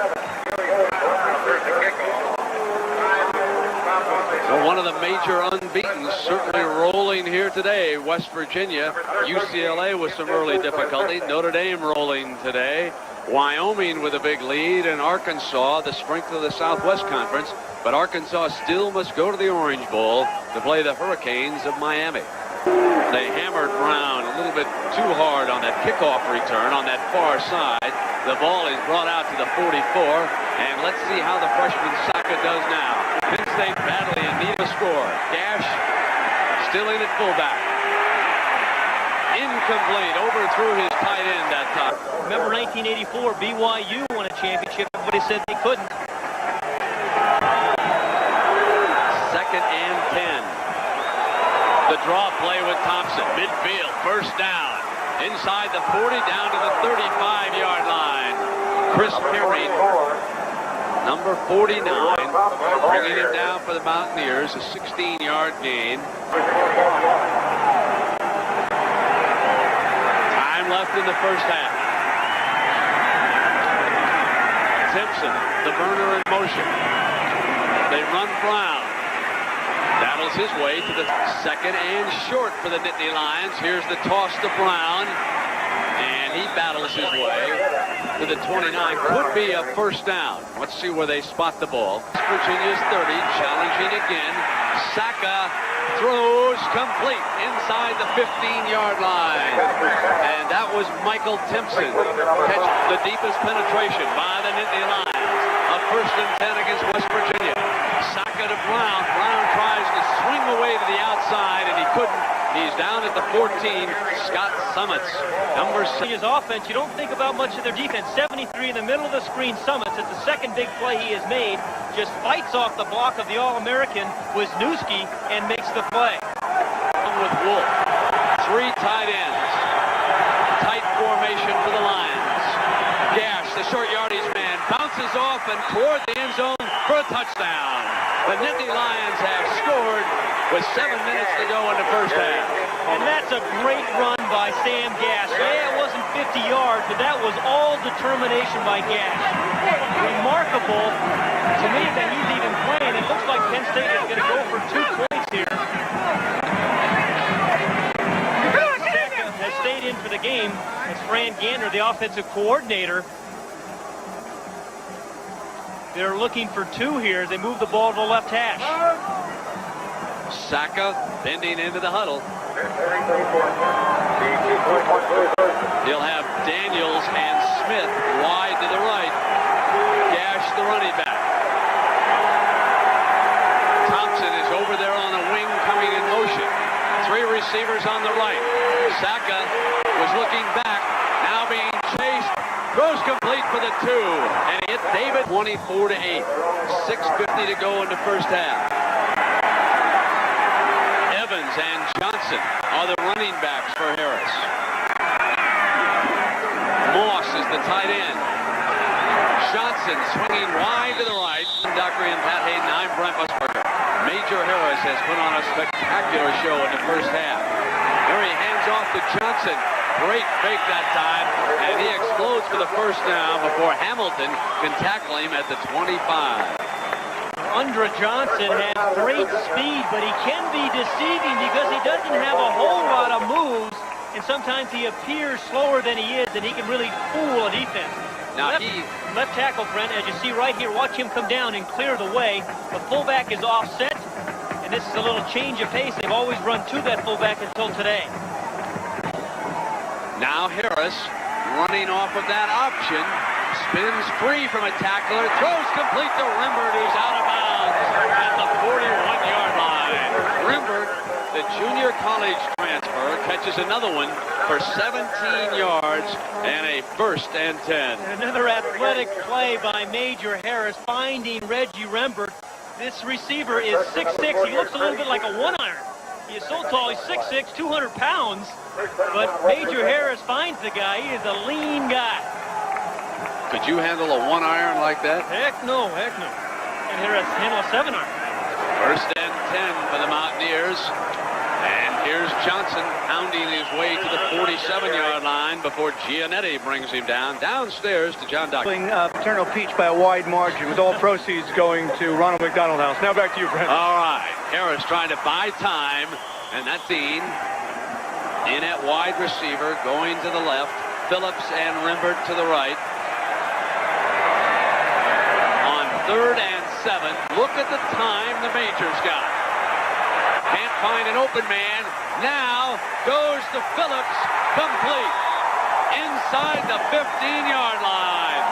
So one of the major unbeatens certainly rolling here today. West Virginia, UCLA with some early difficulty. Notre Dame rolling today. Wyoming with a big lead, and Arkansas, the strength of the Southwest Conference. But Arkansas still must go to the Orange Bowl to play the Hurricanes of Miami. They hammered Brown a little bit too hard on that kickoff return on that far side. The ball is brought out to the 44, and let's see how the freshman Saka does now. Penn State battling and need a score. Gash still in at fullback. Incomplete, overthrew his tight end that time. Remember 1984, BYU won a championship, but they said they couldn't. 2nd and 10. The draw play with Thompson. Midfield, first down. Inside the 40, down to the 35-yard line. Chris Perry, number 49, bringing him down for the Mountaineers. A 16-yard gain. Time left in the first half. Simpson, the burner in motion. They run Brown. Battles his way to the 2nd and short for the Nittany Lions. Here's the toss to Brown, and he battles his way to the 29. Could be a first down. Let's see where they spot the ball. Virginia's 30, challenging again. Saka throws complete inside the 15-yard line. And that was Michael Timpson. Catch the deepest penetration by the Nittany Lions. A 1st and 10 against West Virginia. Saka to Brown. Brown tries to swing away to the outside, and he couldn't. He's down at the 14. Scott Summits, number 6. His offense, you don't think about much of their defense. 73 in the middle of the screen. Summits, it's the second big play he has made. Just fights off the block of the All-American Wisniewski and makes the play. With Wolf. 3 tight ends. Tight formation for the Lions. Gash, the short yardage man, bounces off and toward the end zone for a touchdown. The Nittany Lions have scored with 7 minutes to go in the first half. And that's a great run by Sam Gash. Yeah, it wasn't 50 yards, but that was all determination by Gash. Remarkable to me that he's even playing. And it looks like Penn State is going to go for 2 points here. Saka has stayed in for the game as Fran Gander, the offensive coordinator. They're looking for 2 here as they move the ball to the left hash. Saka bending into the huddle. He'll have Daniels and Smith wide to the right. Gash the running back. Thompson is over there on the wing coming in motion. 3 receivers on the right. Saka was looking back, now being chased. Throws complete for the 2. And he hit David 24-8. 6:50 to go in the first half. Evans and Johnson are the running backs for Harris. Moss is the tight end. Johnson swinging wide to the right. Dockery and Pat Hayden. I'm Brent Musburger. Major Harris has put on a spectacular show in the first half. There he hands off to Johnson. Great fake that time, and he explodes for the first down before Hamilton can tackle him at the 25. Undra Johnson has great speed, but he can be deceiving because he doesn't have a whole lot of moves, and sometimes he appears slower than he is, and he can really fool a defense. Now left tackle, Brent, as you see right here, watch him come down and clear the way. The fullback is offset, and this is a little change of pace. They've always run to that fullback until today. Now Harris running off of that option. Spins free from a tackler. Throws complete to Rimbert, who's out of bounds at the 41-yard line. Rimbert, the junior college transfer, catches another one for 17 yards and a 1st and 10. Another athletic play by Major Harris finding Reggie Rimbert. This receiver is 6'6". He looks a little bit like a 1-iron. He is so tall, he's 6'6", 200 pounds. But Major Harris finds the guy. He is a lean guy. Could you handle a 1-iron like that? Heck no, heck no. And Harris handle a 7-iron. 1st and 10 for the Mountaineers. And here's Johnson pounding his way to the 47-yard line before Giannetti brings him down. Downstairs to John Dockery. Paternal Peach by a wide margin, with all proceeds going to Ronald McDonald House. Now back to you, Brent. All right. Harris trying to buy time. And that's Dean. In at wide receiver, going to the left. Phillips and Rimbert to the right. On 3rd and 7, look at the time the Majors got. Can't find an open man. Now goes to Phillips, complete. Inside the 15-yard line.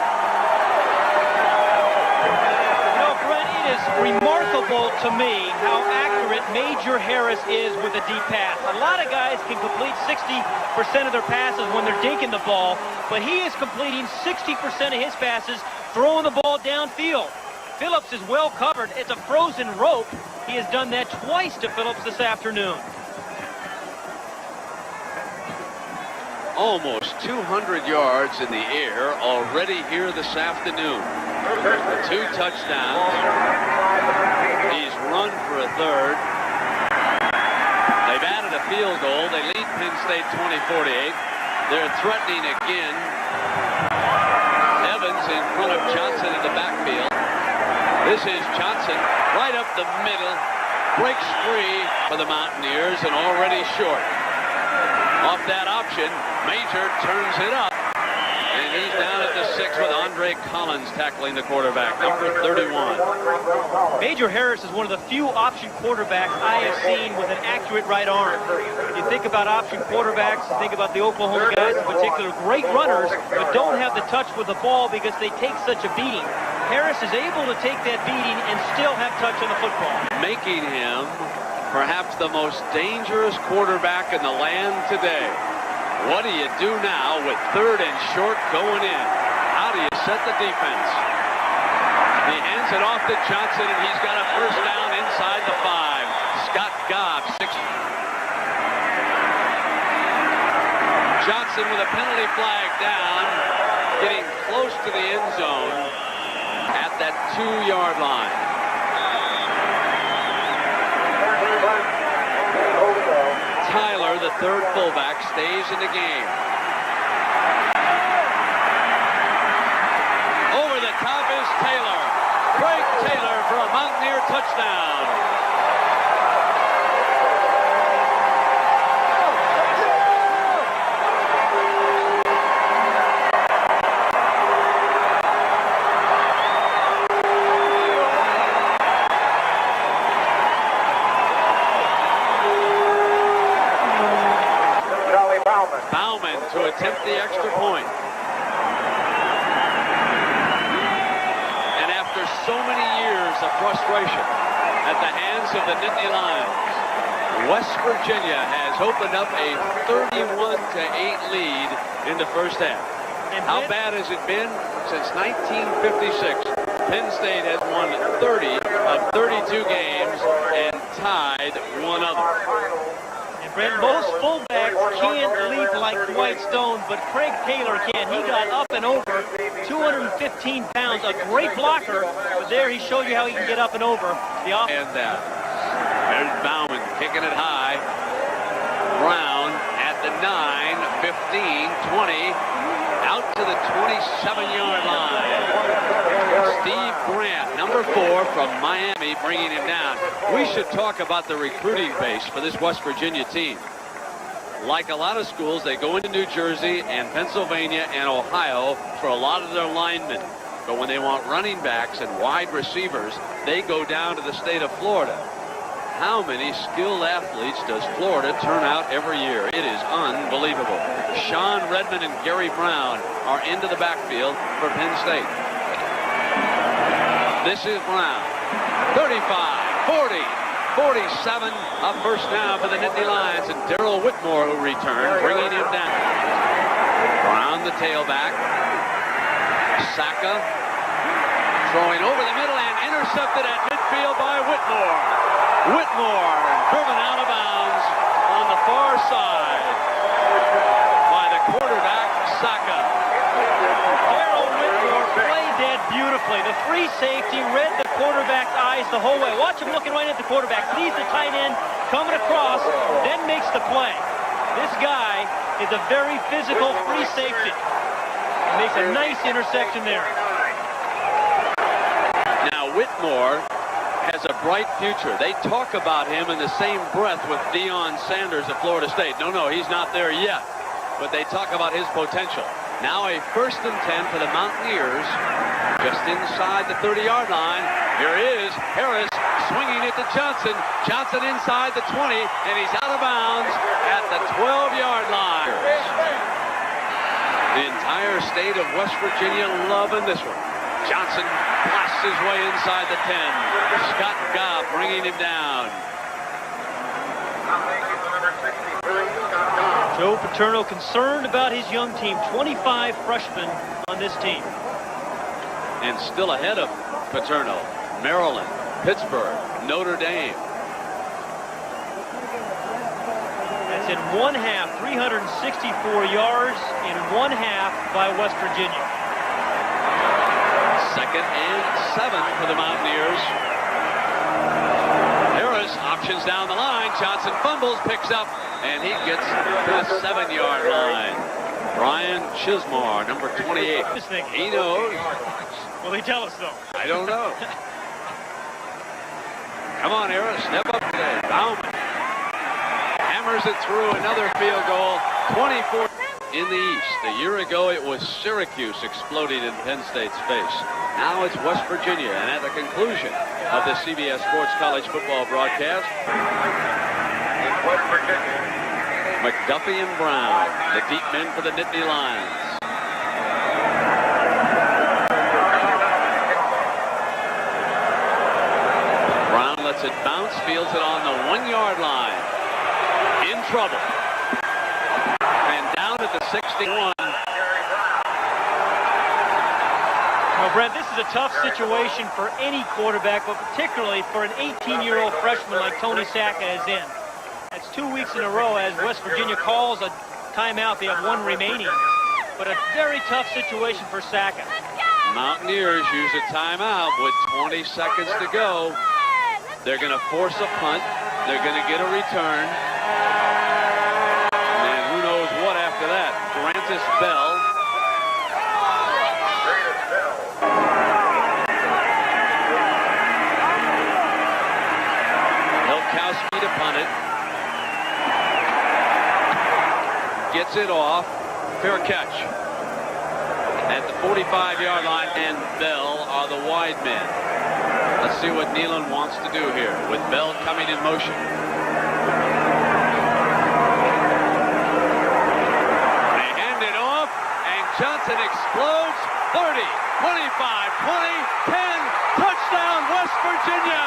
You know, Brent, it is remarkable to me how accurate Major Harris is with a deep pass. A lot of guys can complete 60% of their passes when they're dinking the ball, but he is completing 60% of his passes, throwing the ball downfield. Phillips is well covered. It's a frozen rope. He has done that twice to Phillips this afternoon. Almost 200 yards in the air already here this afternoon. 2 touchdowns. He's run for a 3rd. They've added a field goal. They lead Penn State 20-48. They're threatening again. Evans in front of Johnson in the backfield. This is Johnson right up the middle. Breaks free for the Mountaineers and already short. Off that option, Major turns it up. And he's down at the 6 with Andre Collins tackling the quarterback, number 31. Major Harris is one of the few option quarterbacks I have seen with an accurate right arm. You think about option quarterbacks, you think about the Oklahoma guys in particular, great runners, but don't have the touch with the ball because they take such a beating. Harris is able to take that beating and still have touch on the football. Making him perhaps the most dangerous quarterback in the land today. What do you do now with 3rd and short going in? How do you set the defense? He hands it off to Johnson, and he's got a 1st down inside the 5. Scott Gobb, 6. Johnson with a penalty flag down, getting close to the end zone at that 2-yard line. Tyler, the 3rd fullback, stays in the game. Over the top is Taylor. Craig Taylor for a Mountaineer touchdown. Bauman to attempt the extra point. And after so many years of frustration at the hands of the Nittany Lions, West Virginia has opened up a 31-8 lead in the first half. How bad has it been? Since 1956, Penn State has won 30 of 32 games and tied one other. Brent, most fullbacks can't leap like Dwight Stone, but Craig Taylor can. He got up and over 215 pounds, a great blocker, but there he showed you how he can get up and over the offense. And there's Bauman kicking it high. Brown at the 9, 15, 20, out to the 27-yard line. Steve Grant, number 4 from Miami, bringing him down. We should talk about the recruiting base for this West Virginia team. Like a lot of schools, they go into New Jersey and Pennsylvania and Ohio for a lot of their linemen. But when they want running backs and wide receivers, they go down to the state of Florida. How many skilled athletes does Florida turn out every year? It is unbelievable. Sean Redmond and Gary Brown are into the backfield for Penn State. This is Brown. 35, 40, 47. Up first down for the Nittany Lions, and Darrell Whitmore, who returned, bringing him down. Brown, the tailback. Saka throwing over the middle and intercepted at midfield by Whitmore. Whitmore driven out of bounds on the far side by the quarterback, Saka. Darrell Whitmore played that beautifully. The free safety read the quarterback's eyes the whole way. Watch him looking right at the quarterback. Sees the tight end coming across, then makes the play. This guy is a very physical free safety. He makes a nice interception there. Now Whitmore has a bright future. They talk about him in the same breath with Deion Sanders at Florida State. No, he's not there yet, but they talk about his potential. Now a 1st and 10 for the Mountaineers, just inside the 30-yard line. Here is Harris swinging it to Johnson. Johnson inside the 20, and he's out of bounds at the 12-yard line. The entire state of West Virginia loving this one. Johnson blasts his way inside the 10. Scott Gobb bringing him down. Joe Paterno concerned about his young team. 25 freshmen on this team. And still ahead of Paterno, Maryland, Pittsburgh, Notre Dame. That's in one half, 364 yards in one half by West Virginia. 2nd and 7 for the Mountaineers. Harris options down the line. Johnson fumbles, picks up, and he gets to the 7-yard line. Brian Chismar, number 28. He knows. Will they tell us, though? I don't know. Come on, Harris. Step up today. Bauman hammers it through. Another field goal. 24 in the East. A year ago, it was Syracuse exploding in Penn State's face. Now it's West Virginia. And at the conclusion of the CBS Sports College football broadcast, West Virginia. McDuffie and Brown, the deep men for the Nittany Lions. Brown lets it bounce, fields it on the 1-yard line. In trouble. And down at the 61. Well, Brent, this is a tough situation for any quarterback, but particularly for an 18-year-old freshman like Tony Saka is in. That's 2 weeks in a row as West Virginia calls a timeout. They have 1 remaining, but a very tough situation for Saka. Mountaineers use a timeout with 20 seconds to go. They're going to force a punt. They're going to get a return. And who knows what after that. Francis Bell. punt it. Gets it off. Fair catch. At the 45-yard line, and Bell are the wide men. Let's see what Nealon wants to do here with Bell coming in motion. They hand it off, and Johnson explodes. 30, 25, 20, 10, touchdown West Virginia!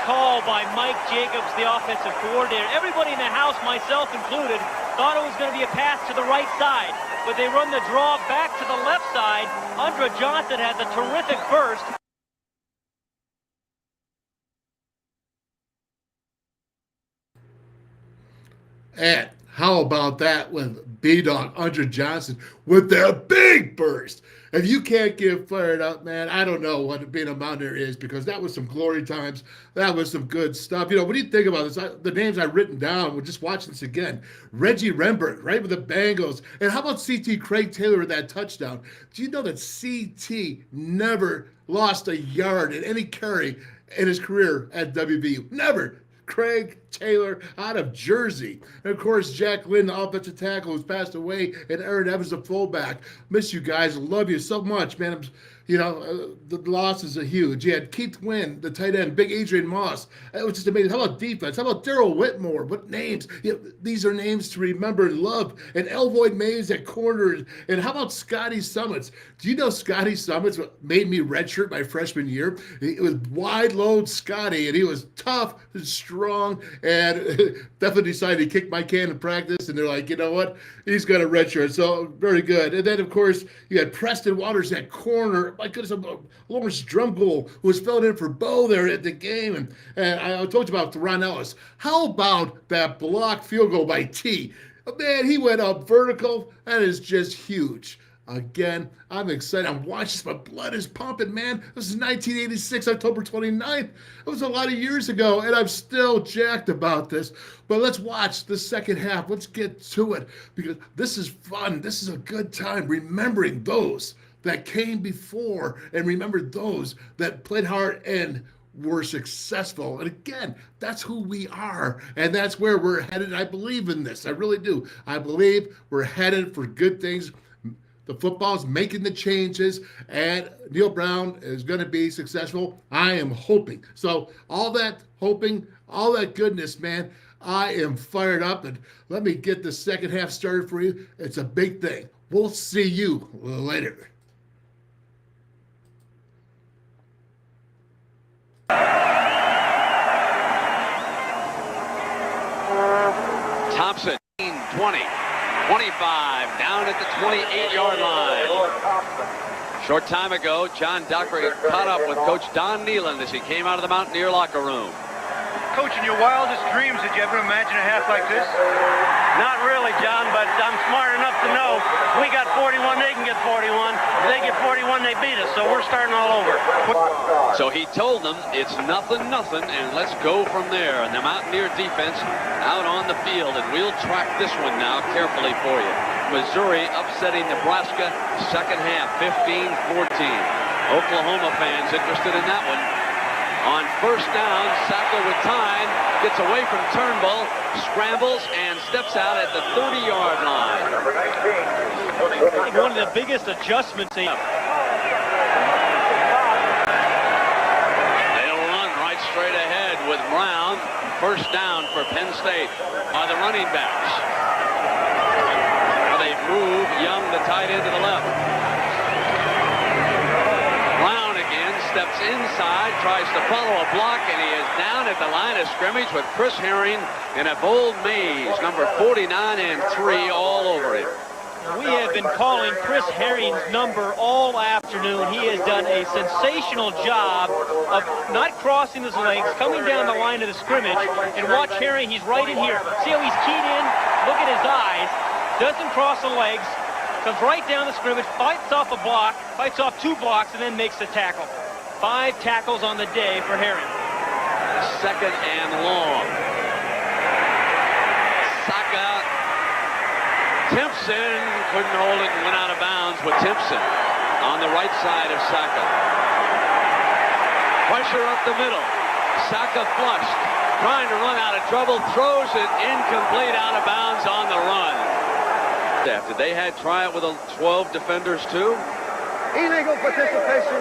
Call by Mike Jacobs, the offensive coordinator. Everybody in the house, myself included, thought it was going to be a pass to the right side, but they run the draw back to the left side. Andra Johnson has a terrific burst. And how about that with B-Dog, Andra Johnson, with their big burst? If you can't get fired up, man, I don't know what being a Mountaineer is, because that was some glory times. That was some good stuff. You know, what do you think about this? The names I've written down, we're just watching this again. Reggie Rembert, right, with the Bengals. And how about C.T. Craig Taylor with that touchdown? Do you know that C.T. never lost a yard in any carry in his career at WVU? Never. Craig Taylor out of Jersey. And, of course, Jack Lynn, the offensive tackle, who's passed away, and Aaron Evans, the fullback. Miss you guys. Love you so much, man. You know, the losses are huge. You had Keith Wynn, the tight end, big Adrian Moss. It was just amazing. How about defense? How about Daryl Whitmore? What names? You know, these are names to remember and love. And Elvoid Mays at corner. And how about Scotty Summits? Do you know Scotty Summits made me redshirt my freshman year? It was wide load Scotty, and he was tough and strong, and definitely decided to kick my can in practice. And they're like, you know what? He's got a redshirt. So very good. And then, of course, you had Preston Waters at corner. My goodness, Lawrence Drumgold, who was filling in for Bo there at the game. And I told you about Ron Ellis. How about that blocked field goal by T? Man, he went up vertical. That is just huge. Again, I'm excited. I'm watching this. My blood is pumping, man. This is 1986, October 29th. It was a lot of years ago, and I'm still jacked about this. But let's watch the second half. Let's get to it, because this is fun. This is a good time remembering those that came before, and remember those that played hard and were successful. And again, that's who we are, and that's where we're headed. I believe in this. I really do. I believe we're headed for good things. The football's making the changes, and Neil Brown is going to be successful. I am hoping. So all that hoping, all that goodness, man, I am fired up. And let me get the second half started for you. It's a big thing. We'll see you later. Thompson, 20. 25, down at the 28-yard line. Short time ago, John Dockery caught up with Coach Don Nealon as he came out of the Mountaineer locker room. Coach, in your wildest dreams, did you ever imagine a half like this? Not really, John, but I'm smart enough to know we got 41, they can get 41. If they get 41, they beat us, so we're starting all over. So he told them it's nothing, and let's go from there. And the Mountaineer defense out on the field, and we'll track this one now carefully for you. Missouri upsetting Nebraska, second half, 15-14. Oklahoma fans interested in that one. On first down, Sackler with time, gets away from Turnbull, scrambles, and steps out at the 30-yard line. I think one of the biggest adjustments. They'll run right straight ahead with Brown. First down for Penn State are the running backs. They move Young, the tight end, to the left. Brown again steps inside, tries to follow a block, and he is down at the line of scrimmage with Chris Herring and a bold maze, number 49 and 3 all over him. We have been calling Chris Herring's number all afternoon. He has done a sensational job of not crossing his legs, coming down the line of the scrimmage, and watch Herring, he's right in here. See how he's keyed in? Look at his eyes. Doesn't cross the legs, comes right down the scrimmage, fights off a block, fights off 2 blocks, and then makes the tackle. 5 tackles on the day for Herring. Second and long. Saka. Timpson couldn't hold it and went out of bounds with Timpson on the right side of Saka. Pressure up the middle. Saka flushed, trying to run out of trouble, throws it incomplete, out of bounds on the run. Did they had try it with 12 defenders too? Illegal participation,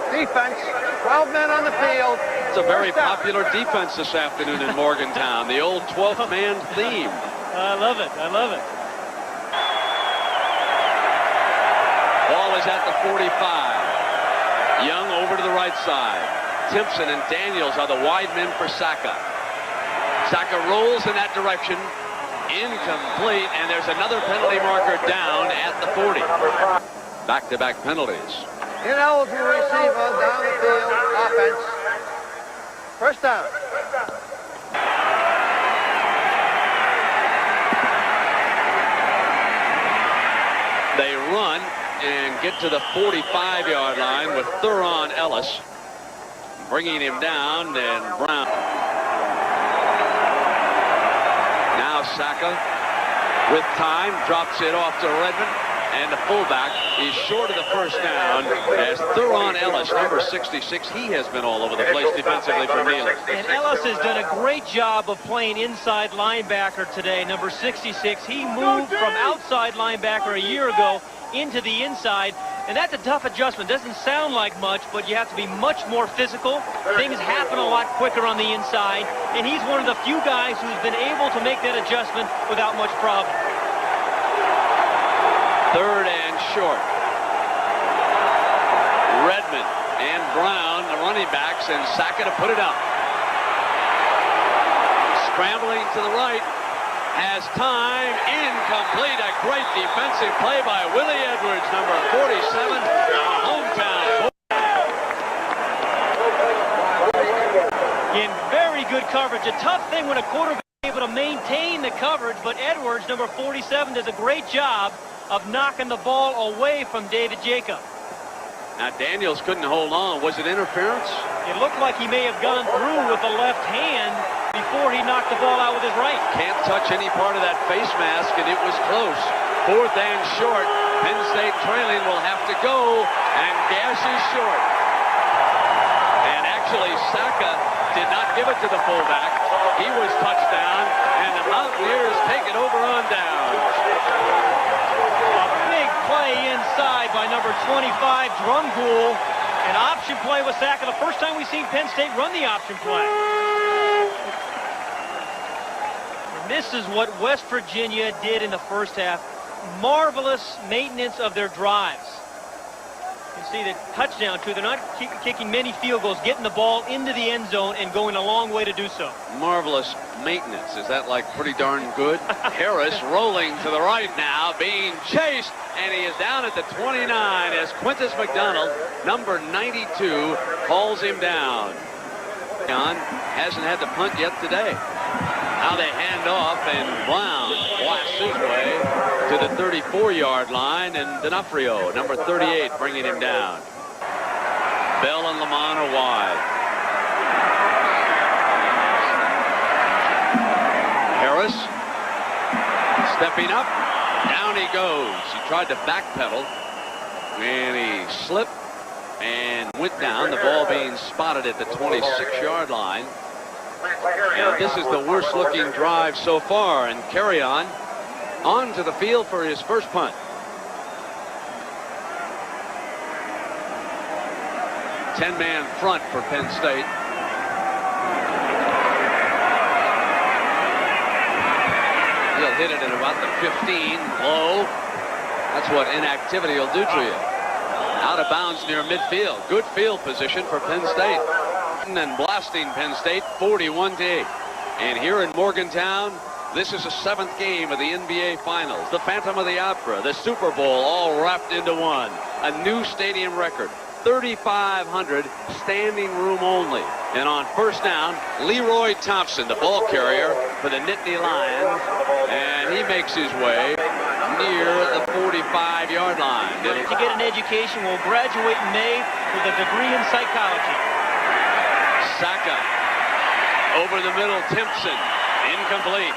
defense, 12 men on the field. It's a very popular defense this afternoon in Morgantown. The old 12th man theme. I love it. I love it. Ball is at the 45. Young over to the right side. Timpson and Daniels are the wide men for Saka. Saka rolls in that direction. Incomplete, and there's another penalty marker down at the 40. Back-to-back penalties. Ineligible receiver down the field, offense. First down. They run and get to the 45-yard line with Thuron Ellis bringing him down, and Brown. Now Saka with time drops it off to Redmond, and the fullback is short of the first down as Thuron Ellis, number 66. He has been all over the place defensively for Neely. And Ellis has done a great job of playing inside linebacker today, number 66. He moved from outside linebacker a year ago into the inside, and that's a tough adjustment. Doesn't sound like much, but you have to be much more physical. Things happen a lot quicker on the inside, and he's one of the few guys who's been able to make that adjustment without much problem. Third and short. Redmond and Brown, the running backs, and Saka to put it up. Scrambling to the right. Has time, incomplete. A great defensive play by Willie Edwards, number 47, hometown. In very good coverage. A tough thing when a quarterback is able to maintain the coverage, but Edwards, number 47, does a great job of knocking the ball away from David Jacob. Now Daniels couldn't hold on. Was it interference? It looked like he may have gone through with the left hand before he knocked the ball out with his right. Can't touch any part of that face mask, and it was close. Fourth and short. Penn State trailing, will have to go, and Gash is short. And actually, Saka did not give it to the fullback. He was touchdown, and the Mountaineers take it over on downs. A big play inside by number 25, Drumgoole. An option play with Saka. The first time we've seen Penn State run the option play. This is what West Virginia did in the first half. Marvelous maintenance of their drives. You see the touchdown, too. They're not kicking many field goals, getting the ball into the end zone and going a long way to do so. Marvelous maintenance. Is that like pretty darn good? Harris rolling to the right now, being chased, and he is down at the 29 as Quintus McDonald, number 92, hauls him down. John hasn't had to punt yet today. Now they hand off, and Brown blasts his way to the 34-yard line, and D'Onofrio, number 38, bringing him down. Bell and Lamont are wide. Harris stepping up. Down he goes. He tried to backpedal, and he slipped and went down. The ball being spotted at the 26-yard line. And this is the worst looking drive so far, and carry on onto the field for his first punt. Ten-man front for Penn State. He'll hit it at about the 15, low. That's what inactivity will do to you. Out of bounds near midfield. Good field position for Penn State. And blasting Penn State 41-8. And here in Morgantown, This is the 7th game of the NBA Finals. The Phantom of the Opera, the Super Bowl, all wrapped into one. A new stadium record. 3,500 standing room only. And on first down, Leroy Thompson, the ball carrier for the Nittany Lions, and he makes his way near the 45-yard line. To get an education, will graduate in May with a degree in psychology. Saka over the middle, Timpson, incomplete.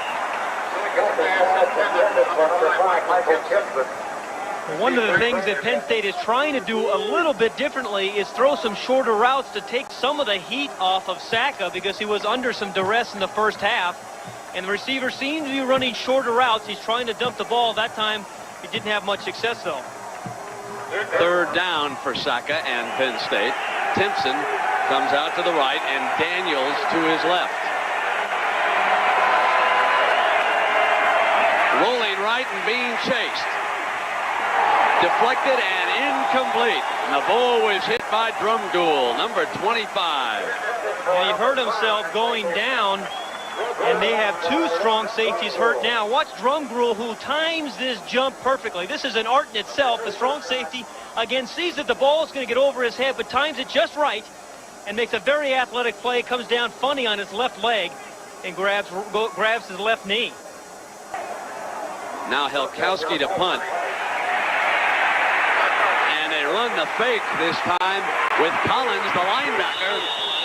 One of the things that Penn State is trying to do a little bit differently is throw some shorter routes to take some of the heat off of Saka, because he was under some duress in the first half. And the receiver seems to be running shorter routes. He's trying to dump the ball. That time he didn't have much success, though. Third down for Saka and Penn State. Timpson comes out to the right and Daniels to his left. Rolling right and being chased. Deflected and incomplete. And the ball was hit by Drumgoole, number 25. And he hurt himself going down, and they have two strong safeties hurt now. Watch Drumgoole, who times this jump perfectly. This is an art in itself. The strong safety, again, sees that the ball is going to get over his head, but times it just right and makes a very athletic play, comes down funny on his left leg and grabs his left knee. Now Helkowski to punt. And they run the fake this time with Collins, the linebacker.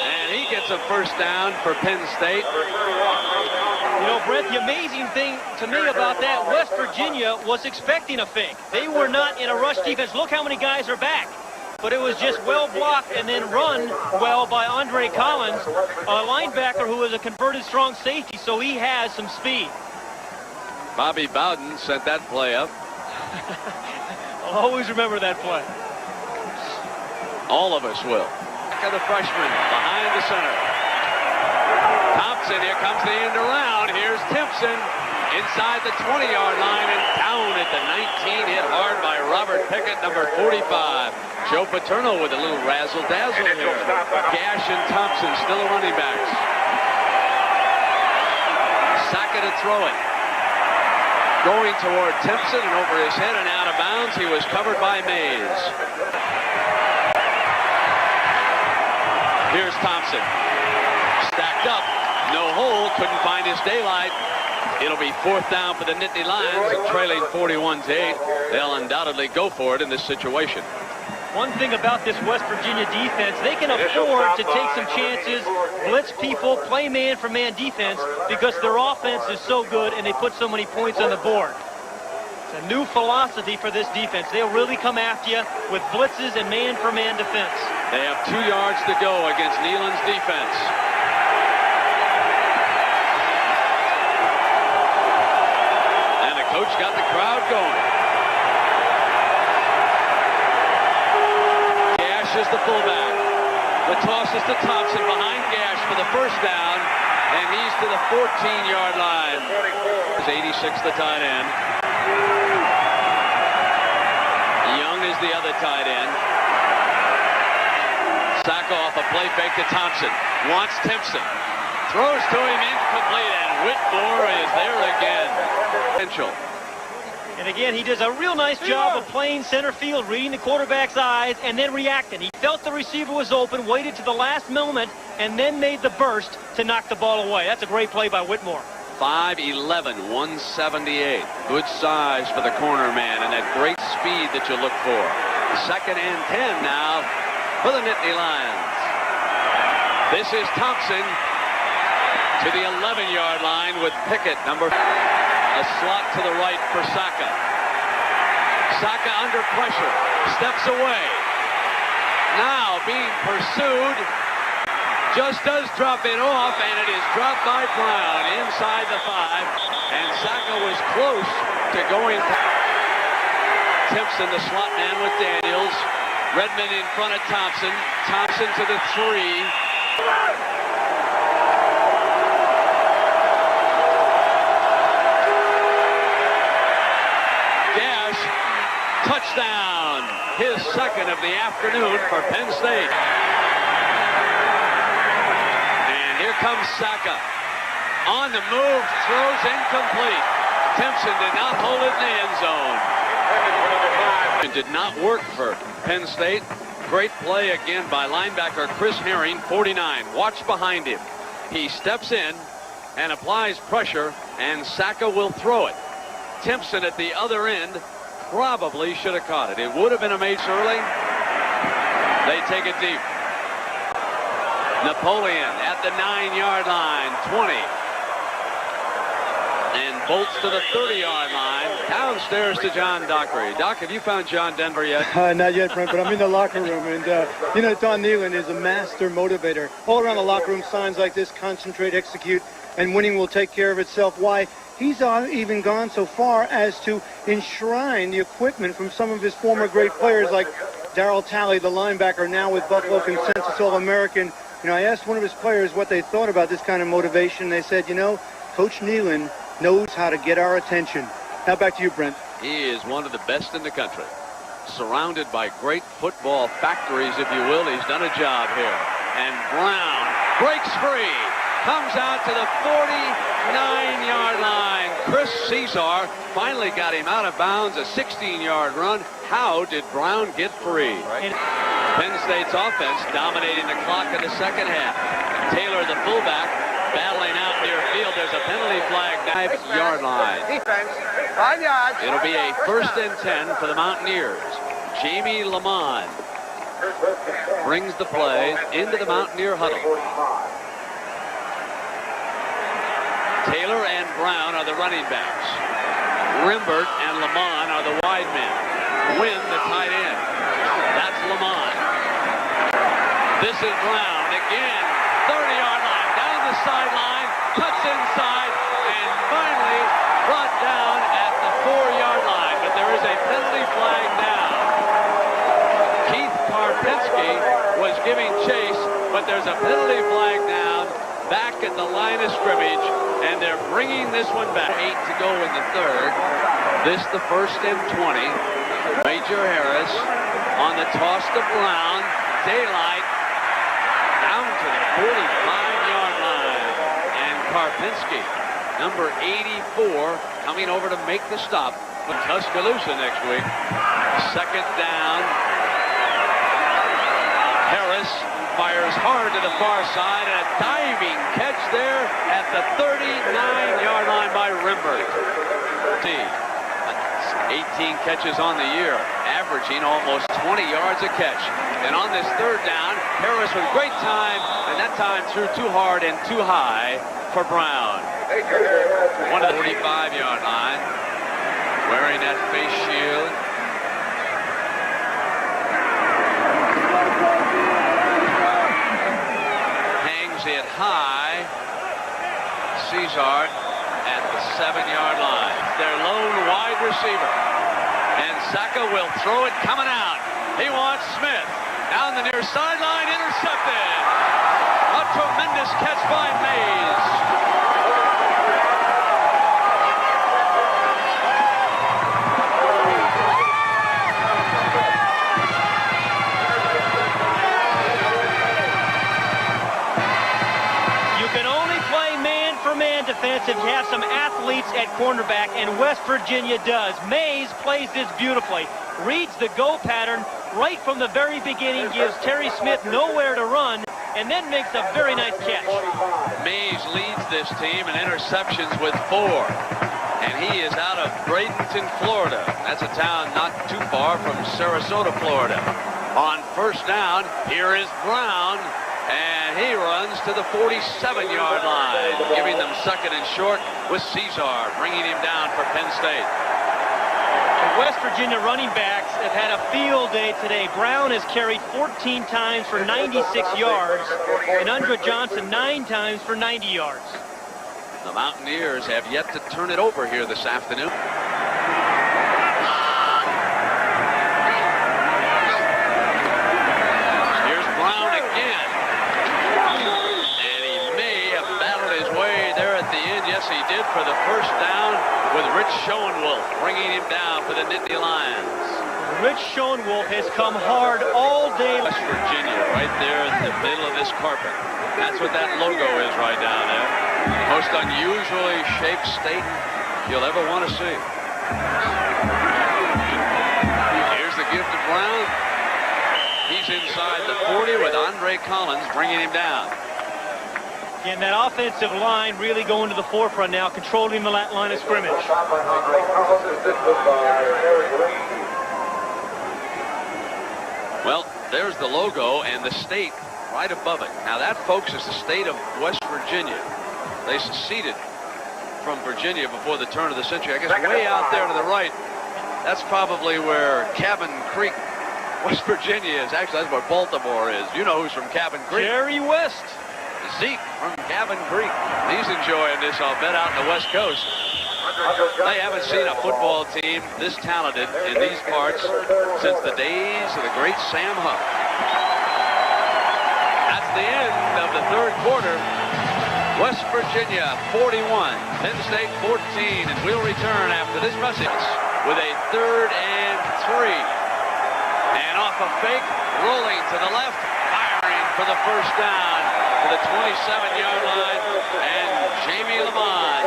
And he gets a first down for Penn State. You know, Brett, the amazing thing to me about that, West Virginia was expecting a fake. They were not in a rush defense. Look how many guys are back. But it was just well blocked and then run well by Andre Collins, a linebacker who is a converted strong safety, so he has some speed. Bobby Bowden sent that play up. I'll always remember that play. All of us will. The freshman behind the center. Thompson, here comes the end around. Here's Timpson inside the 20-yard line and down at the 19, hit hard by Robert Pickett, number 45. Joe Paterno with a little razzle-dazzle here. Gash and Thompson still the running backs. Saka to throw it. Going toward Timpson and over his head and out of bounds. He was covered by Mays. Here's Thompson. Stacked up. No hole. Couldn't find his daylight. It'll be fourth down for the Nittany Lions, trailing 41-8. They'll undoubtedly go for it in this situation. One thing about this West Virginia defense, they can afford to take some chances, blitz people, play man-for-man defense, because their offense is so good and they put so many points on the board. It's a new philosophy for this defense. They'll really come after you with blitzes and man-for-man defense. They have 2 yards to go against Neyland's defense. And the coach got the crowd going. Is the fullback. The toss is to Thompson behind Gash for the first down, and he's to the 14-yard line. It's 86, the tight end. Young is the other tight end. Saka off a play fake to Thompson. Wants Timpson. Throws to him, incomplete, and Whitmore is there again. Potential. And again, he does a real nice job of playing center field, reading the quarterback's eyes, and then reacting. He felt the receiver was open, waited to the last moment, and then made the burst to knock the ball away. That's a great play by Whitmore. 5'11", 178. Good size for the corner man, and that great speed that you look for. 2nd and 10 now for the Nittany Lions. This is Thompson to the 11-yard line with Pickett, number... A slot to the right for Saka. Saka under pressure. Steps away. Now being pursued. Just does drop it off, and it is dropped by Brown inside the 5. And Saka was close to going. Timpson, the slot man with Daniels. Redmond in front of Thompson. Thompson to the 3. Touchdown, his 2nd of the afternoon for Penn State. And here comes Saka. On the move, throws incomplete. Timpson did not hold it in the end zone. It did not work for Penn State. Great play again by linebacker Chris Herring, 49. Watch behind him. He steps in and applies pressure, and Saka will throw it. Timpson at the other end probably should have caught it. It would have been a Mace early. They take it deep. Napoleon at the 9-yard line, 20. And bolts to the 30-yard line, downstairs to John Dockery. Doc, have you found John Denver yet? Not yet, Brent, but I'm in the locker room. And, Don Nealon is a master motivator. All around the locker room, signs like this: concentrate, execute, and winning will take care of itself. Why? He's even gone so far as to enshrine the equipment from some of his former great players, like Darryl Talley, the linebacker, now with Buffalo, consensus All-American. I asked one of his players what they thought about this kind of motivation. They said, Coach Nealon knows how to get our attention. Now back to you, Brent. He is one of the best in the country. Surrounded by great football factories, if you will. He's done a job here. And Brown breaks free. Comes out to the 49-yard line. Chris Caesar finally got him out of bounds. A 16-yard run. How did Brown get free? Right. Penn State's offense dominating the clock in the second half. Taylor, the fullback, battling out near field. There's a penalty flag, 9-yard line. Defense, 5 yards. It'll be a 1st and 10 for the Mountaineers. Jamie Lamont brings the play into the Mountaineer huddle. Taylor and Brown are the running backs. Rimbert and Lamont are the wide men. Wynn, the tight end. That's Lamont. This is Brown again. 30-yard line, down the sideline, cuts inside, and finally brought down at the 4-yard line. But there is a penalty flag down. Keith Karpinski was giving chase, but there's a penalty flag down back at the line of scrimmage, and they're bringing this one back. 8 to go in the third. This the 1st and 20. Major Harris on the toss to Brown. Daylight down to the 45-yard line. And Karpinski, number 84, coming over to make the stop in Tuscaloosa next week. 2nd down. Harris fires hard to the far side, and a diving catch there at the 39-yard line by Rimbert. 18 catches on the year, averaging almost 20 yards a catch. And on this 3rd down, Harris with great time, and that time threw too hard and too high for Brown. One of the 45-yard line, wearing that face shield. Hangs it high. Caesar at the 7-yard line. Their lone wide receiver. And Saka will throw it coming out. He wants Smith. Down the near sideline, intercepted. A tremendous catch by Mays. Defense and have some athletes at cornerback, and West Virginia does. Mays plays this beautifully, reads the go pattern right from the very beginning, gives Terry Smith nowhere to run, and then makes a very nice catch. Mays leads this team in interceptions with 4, and he is out of Bradenton, Florida. That's a town not too far from Sarasota, Florida. On 1st down, here is Brown. And he runs to the 47-yard line, giving them 2nd and short with Caesar, bringing him down for Penn State. The West Virginia running backs have had a field day today. Brown has carried 14 times for 96 yards, and Andre Johnson 9 times for 90 yards. The Mountaineers have yet to turn it over here this afternoon. Here's Brown again. Yes, he did for the 1st down with Rich Schoenwolf bringing him down for the Nittany Lions. Rich Schoenwolf has come hard all day. West Virginia right there in the middle of this carpet. That's what that logo is right down there. Most unusually shaped state you'll ever want to see. Here's the give to Brown. He's inside the 40 with Andre Collins bringing him down. And that offensive line really going to the forefront now, controlling the line of scrimmage. Well, there's the logo and the state right above it. Now that, folks, is the state of West Virginia. They seceded from Virginia before the turn of the century. I guess way out there to the right, that's probably where Cabin Creek, West Virginia is. Actually, that's where Baltimore is. You know who's from Cabin Creek. Jerry West. Zeke from Cabin Creek. He's enjoying this, I'll bet, out on the West Coast. They haven't seen a football team this talented in these parts since the days of the great Sam Huff. That's the end of the third quarter. West Virginia 41, Penn State 14, and we'll return after this message with a 3rd and 3. And off a fake, rolling to the left, firing for the first down to the 27-yard line, and Jamie Lamont.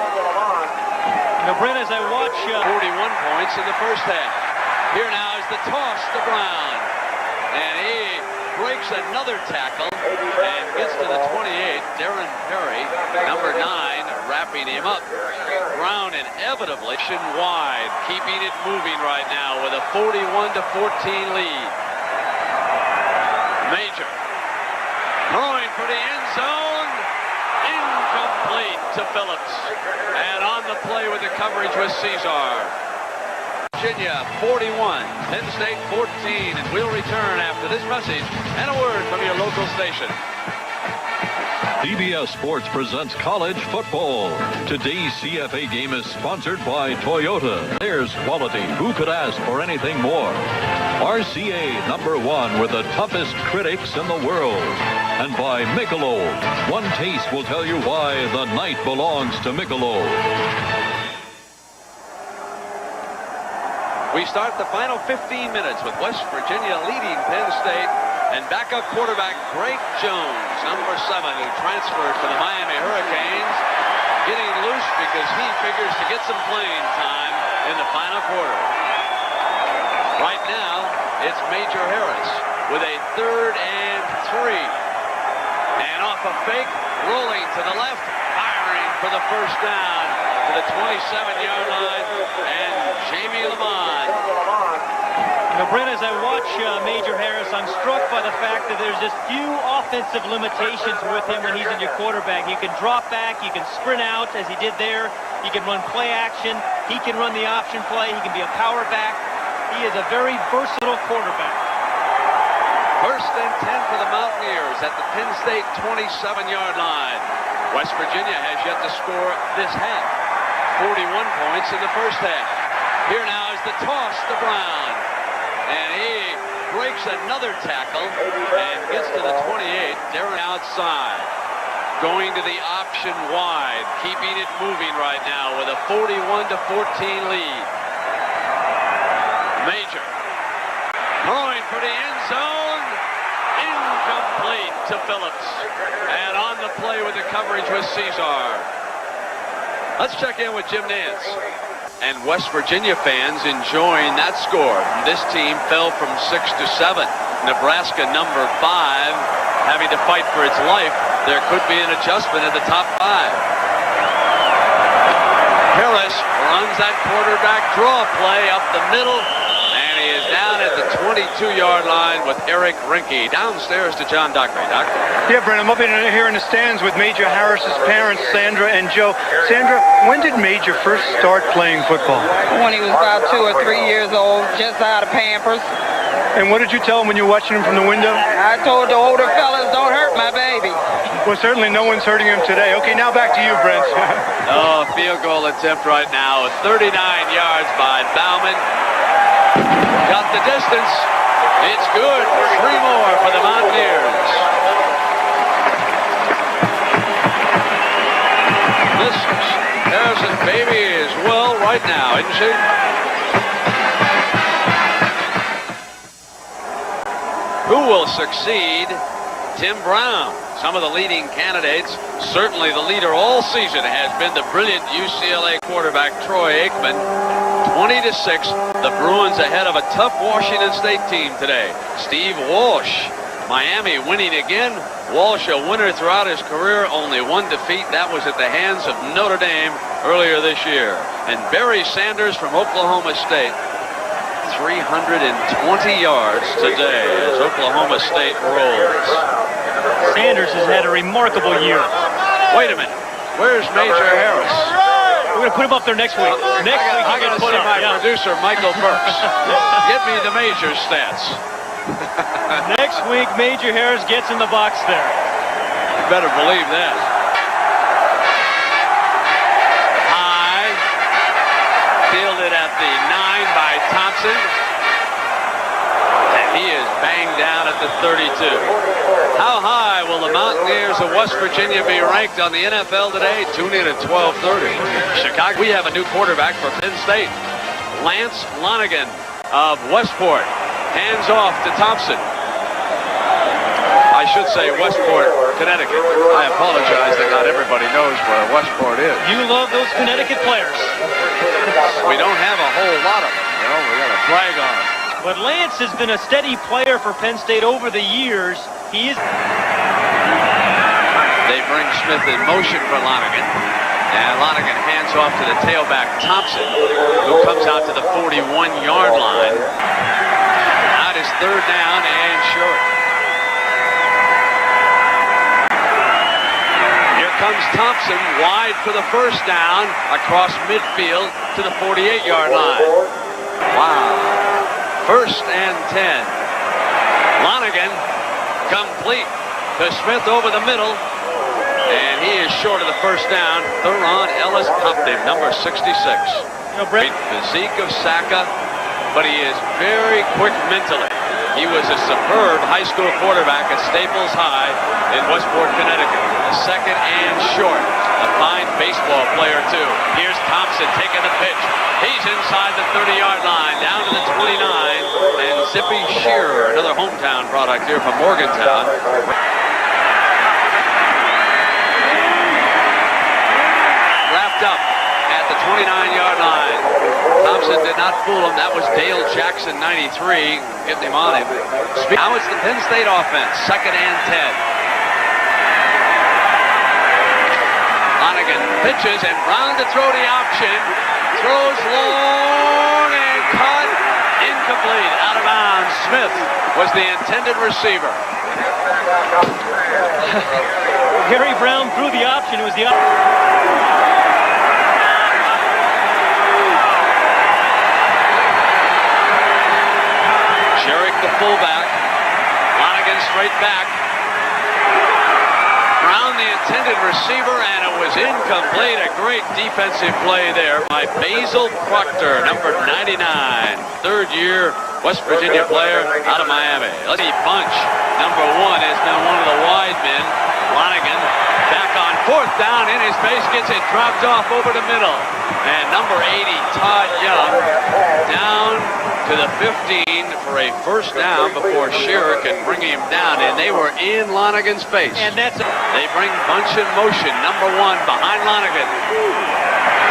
Now, Brent, as I watch... 41 points in the first half. Here now is the toss to Brown. And he breaks another tackle and gets to the 28. Darren Perry, number 9, wrapping him up. Brown inevitably wide, keeping it moving right now with a 41-14 lead. Major throwing for the end zone. Incomplete to Phillips. And on the play with the coverage was Cesar. Virginia 41, Penn State 14, and we'll return after this message and a word from your local station. CBS Sports presents college football. Today's CFA game is sponsored by Toyota. There's quality. Who could ask for anything more? RCA #1 with the toughest critics in the world. And by Michelob. One taste will tell you why the night belongs to Michelob. We start the final 15 minutes with West Virginia leading Penn State and backup quarterback Greg Jones, number 7, who transferred from the Miami Hurricanes, getting loose because he figures to get some playing time in the final quarter. Right now, it's Major Harris with a 3rd and 3. And off a fake, rolling to the left, firing for the first down to the 27-yard line, and Jamie Lamont. Now, Brent, as I watch Major Harris, I'm struck by the fact that there's just few offensive limitations with him when he's in your quarterback. You can drop back, you can sprint out, as he did there. You can run play action. He can run the option play. He can be a power back. He is a very versatile quarterback. 1st and 10 for the Mountaineers at the Penn State 27-yard line. West Virginia has yet to score this half. 41 points in the first half. Here now is the toss to Brown. And he breaks another tackle and gets to the 28. Darren outside. Going to the option wide. Keeping it moving right now with a 41-14 lead. Major throwing for the end zone. Incomplete to Phillips. And on the play with the coverage was Cesar. Let's check in with Jim Nance. And West Virginia fans enjoying that score. This team fell from 6 to 7. Nebraska number 5 having to fight for its life. There could be an adjustment in the top 5. Harris runs that quarterback draw play up the middle. And he is down at the 22-yard line with Eric Rinke. Downstairs to John Dockery. Doctor. Yeah, Brent, I'm up here in the stands with Major Harris's parents, Sandra and Joe. Sandra, when did Major first start playing football? When he was about 2 or 3 years old, just out of Pampers. And what did you tell him when you were watching him from the window? I told the older fellas, don't hurt my baby. Well, certainly no one's hurting him today. Okay, now back to you, Brent. Field goal attempt right now. 39 yards by Bauman. Got the distance. It's good. 3 more for the Mountaineers. This Harrison baby is well right now, isn't she? Who will succeed Tim Brown? Some of the leading candidates, certainly the leader all season has been the brilliant UCLA quarterback Troy Aikman. 20-6, the Bruins ahead of a tough Washington State team today. Steve Walsh, Miami winning again. Walsh a winner throughout his career, only one defeat. That was at the hands of Notre Dame earlier this year. And Barry Sanders from Oklahoma State, 320 yards today as Oklahoma State rolls. Sanders has had a remarkable year. Wait a minute. Where's Major Harris? We're going to put him up there next week. Next week I got to see my producer, Michael Burks. Get me the Major stats. Next week, Major Harris gets in the box there. You better believe that. High. Fielded at the 9 by Thompson. And he is banged down at the 32. How high will the Mountaineers of West Virginia be ranked on the NFL today? Tune in at 12:30. Chicago, we have a new quarterback for Penn State. Lance Lonigan of Westport. Hands off to Thompson. I should say Westport, Connecticut. I apologize that not everybody knows where Westport is. You love those Connecticut players. We don't have a whole lot of them. You know, we got to brag on them. But Lance has been a steady player for Penn State over the years. He is. They bring Smith in motion for Lonigan. And Lonigan hands off to the tailback Thompson, who comes out to the 41-yard line. Now it is third down and short. Here comes Thompson wide for the first down across midfield to the 48-yard line. Wow. First and 10. Lonigan complete to Smith over the middle. And he is short of the first down. Theron Ellis popped him, number 66. Great physique of Saka, but he is very quick mentally. He was a superb high school quarterback at Staples High in Westport, Connecticut. Second and short. A fine baseball player, too. Here's Thompson taking the pitch. He's inside the 30-yard line, down to the 29. And Zippy Shearer, another hometown product here from Morgantown. Wrapped up at the 29-yard line. Thompson did not fool him. That was Dale Jackson, 93, getting him on him. Now it's the Penn State offense, second and 10. Lonigan pitches and Brown to throw the option. Throws long and caught. Incomplete, out of bounds. Smith was the intended receiver. Gary Brown threw the option. It was the Sherrick, the fullback. Lonigan straight back. Brown, the intended receiver, and it was incomplete. A great defensive play there by Basil Proctor, number 99. Third-year West Virginia player out of Miami. Letty Bunch, number 1, has been one of the wide men. Lonigan back on fourth down in his face, gets it dropped off over the middle. And number 80, Todd Young, down to the 15 for a first down before Shearer can bring him down. And they were in Lonigan's face. And they bring Bunch in motion, number 1 behind Lonigan.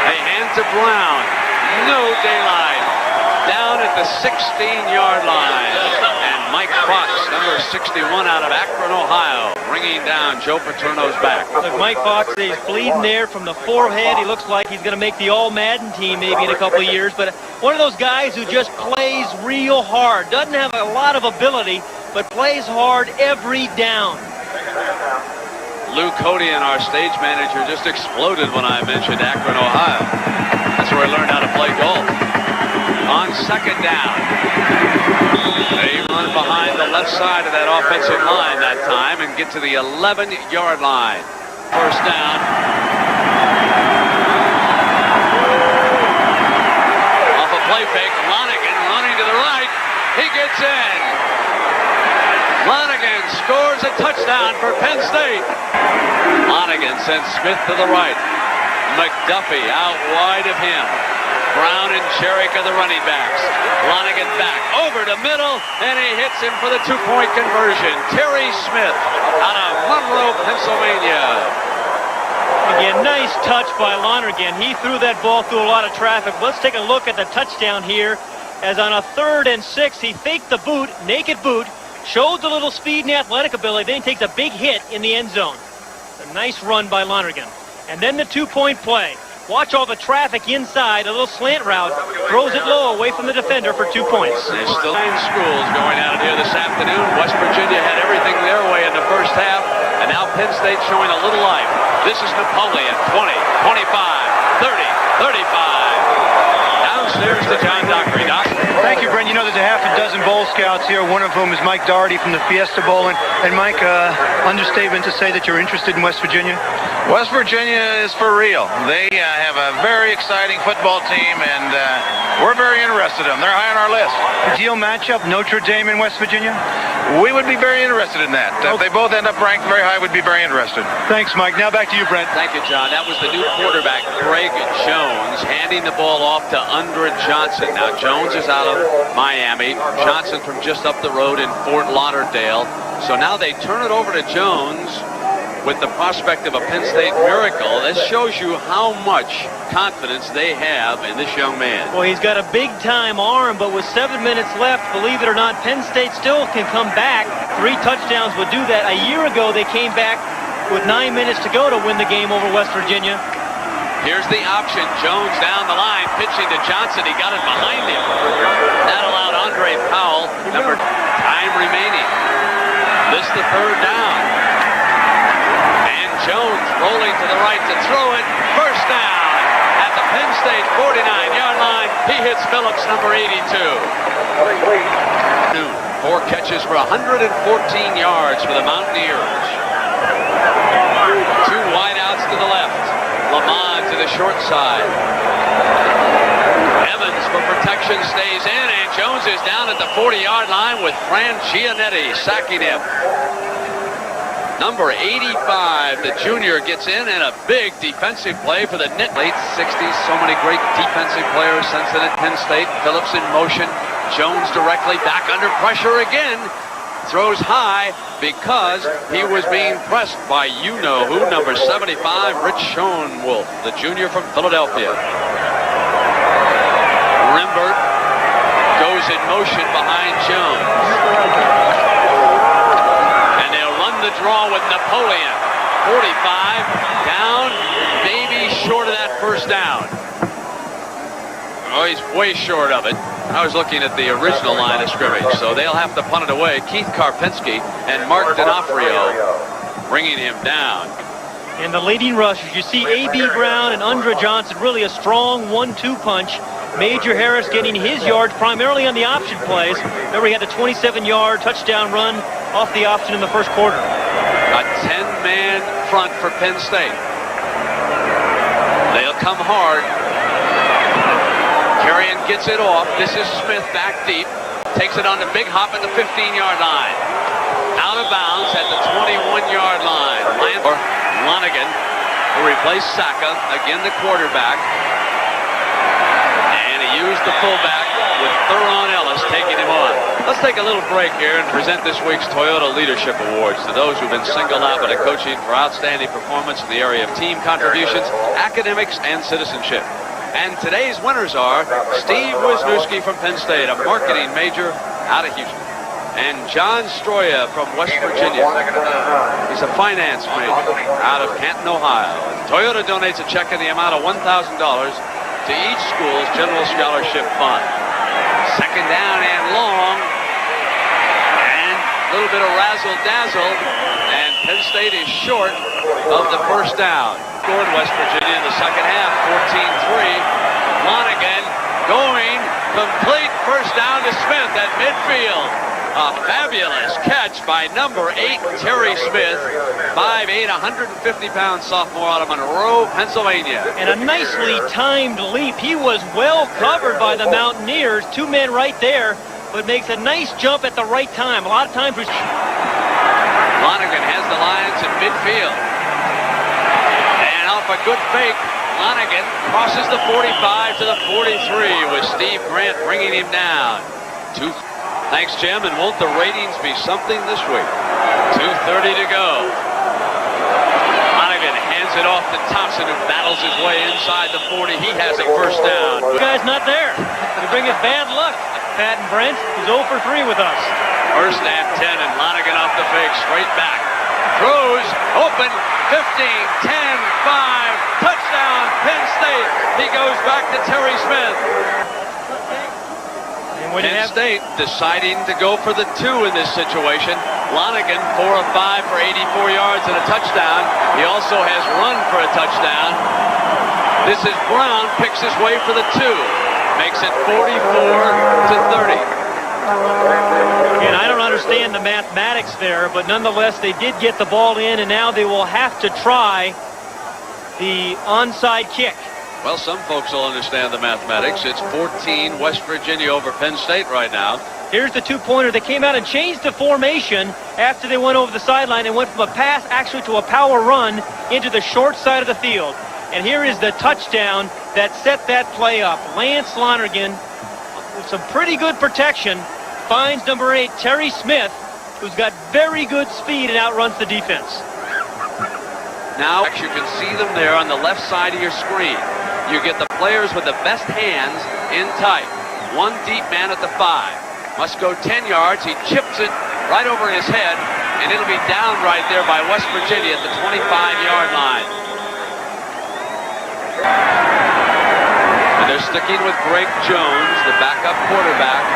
They hand to Brown. No daylight. Down at the 16-yard line. And Mike Fox, number 61 out of Akron, Ohio, bringing down Joe Paterno's back. Look, Mike Fox, he's bleeding there from the forehead. He looks like he's going to make the All-Madden team maybe in a couple of years. But one of those guys who just plays real hard. Doesn't have a lot of ability, but plays hard every down. Lou Codian, our stage manager, just exploded when I mentioned Akron, Ohio. That's where he learned how to play golf. On second down. They run behind the left side of that offensive line that time and get to the 11-yard line. First down. Off a play fake, Lonigan running to the right. He gets in. Lonigan scores a touchdown for Penn State. Lonigan sends Smith to the right. McDuffie out wide of him. Brown Brown and Sherrick are the running backs. Lonigan back over the middle, and he hits him for the two-point conversion. Terry Smith out of Monroe, Pennsylvania. Again, nice touch by Lonergan. He threw that ball through a lot of traffic. Let's take a look at the touchdown here. As on a 3rd and 6, he faked the boot, naked boot, showed the little speed and athletic ability, then he takes a big hit in the end zone. A nice run by Lonergan. And then the two-point play. Watch all the traffic inside, a little slant route, throws it low away from the defender for 2 points. There's still 9 schools going at it here this afternoon. West Virginia had everything their way in the first half, and now Penn State showing a little life. This is Napoleon, 20, 25, 30, 35. Downstairs to John Dockery. Doc. Thank you, Brent. You know, there's a half a dozen Bowl Scouts here, one of whom is Mike Doherty from the Fiesta Bowl. And Mike, understatement to say that you're interested in West Virginia? West Virginia is for real. They have a very exciting football team, and we're very interested in them. They're high on our list. Ideal matchup, Notre Dame and West Virginia? We would be very interested in that. If they both end up ranked very high, we'd be very interested. Thanks, Mike. Now back to you, Brent. Thank you, John. That was the new quarterback, Greg Jones, handing the ball off to Undra Johnson. Now, Jones is out of Miami. Johnson from just up the road in Fort Lauderdale. So now they turn it over to Jones with the prospect of a Penn State miracle. This shows you how much confidence they have in this young man. Well, he's got a big-time arm, but with 7 minutes left, believe it or not, Penn State still can come back. 3 touchdowns would do that. A year ago, they came back with 9 minutes to go to win the game over West Virginia. Here's the option. Jones down the line, pitching to Johnson. He got it behind him. That allowed Andre Powell, time remaining. This the 3rd down. And Jones rolling to the right to throw it. First down at the Penn State 49-yard line. He hits Phillips, number 82. 4 catches for 114 yards for the Mountaineers. 2 wideouts to the left. Lamont to the short side. Evans for protection stays in, and Jones is down at the 40-yard line with Fran Giannetti sacking him. Number 85, the junior, gets in, and a big defensive play for the late 60s. So many great defensive players since then at Penn State. Phillips in motion. Jones directly back under pressure again. Throws high because he was being pressed by you-know-who, number 75, Rich Schoenwolf, the junior from Philadelphia. Rimbert goes in motion behind Jones. And they'll run the draw with Napoleon. 45, down, maybe short of that first down. Oh, he's way short of it. I was looking at the original line of scrimmage, so they'll have to punt it away. Keith Karpinski and Mark D'Onofrio bringing him down. And the leading rushers, you see A.B. Brown and Undra Johnson, really a strong 1-2 punch. Major Harris getting his yards primarily on the option plays. Remember, he had the 27-yard touchdown run off the option in the first quarter. A 10-man front for Penn State. They'll come hard. Carrion gets it off. This is Smith back deep. Takes it on the big hop at the 15-yard line. Out of bounds at the 21-yard line. Lonigan, who replaced Saka, again the quarterback. And he used the fullback with Theron Ellis taking him on. Let's take a little break here and present this week's Toyota Leadership Awards to those who've been singled out by the coaching for outstanding performance in the area of team contributions, academics, and citizenship. And today's winners are Steve Wisniewski from Penn State, a marketing major out of Houston, and John Stroya from West Virginia. He's a finance major out of Canton, Ohio. Toyota donates a check in the amount of $1,000 to each school's General Scholarship Fund. Second down and long, and a little bit of razzle-dazzle, and Penn State is short of the first down. Scored West Virginia in the second half, 14-3. Lonigan going, complete first down to Smith at midfield. A fabulous catch by number 8, Terry Smith, 5'8", 150-pound sophomore out of Monroe, Pennsylvania. And a nicely timed leap. He was well covered by the Mountaineers. 2 men right there, but makes a nice jump at the right time. A lot of times... Lonigan has the Lions in midfield. And off a good fake, Lonigan crosses the 45 to the 43 with Steve Grant bringing him down. Thanks, Jim. And won't the ratings be something this week? 2:30 to go. Lonigan hands it off to Thompson, who battles his way inside the 40. He has a first down. The guy's not there. You bring us bad luck. Pat and Brent is 0 for 3 with us. First and 10, and Lonigan off the fake, straight back. Throws, open, 15, 10, 5, touchdown, Penn State. He goes back to Terry Smith. Penn State deciding to go for the 2 in this situation. Lonigan, 4 of 5 for 84 yards and a touchdown. He also has run for a touchdown. This is Brown, picks his way for the 2. Makes it 44 to 30. And I don't understand the mathematics there, but nonetheless, they did get the ball in, and now they will have to try the onside kick. Well, some folks will understand the mathematics. It's 14 West Virginia over Penn State right now. Here's the 2-pointer. They came out and changed the formation after they went over the sideline and went from a pass actually to a power run into the short side of the field. And here is the touchdown that set that play up. Lance Lonergan, with some pretty good protection, finds number 8, Terry Smith, who's got very good speed and outruns the defense. Now you can see them there on the left side of your screen. You get the players with the best hands in tight. One deep man at the 5. Must go 10 yards. He chips it right over his head, and it'll be down right there by West Virginia at the 25-yard line. And they're sticking with Greg Jones, the backup quarterback.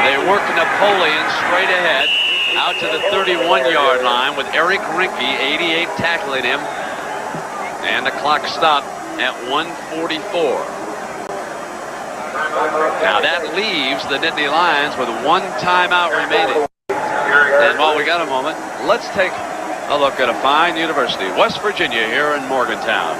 They work Napoleon straight ahead out to the 31-yard line with Eric Rinke, 88, tackling him. And the clock stopped at 1:44. Now that leaves the Nittany Lions with 1 timeout remaining. And while we got a moment, let's take a look at a fine university, West Virginia, here in Morgantown.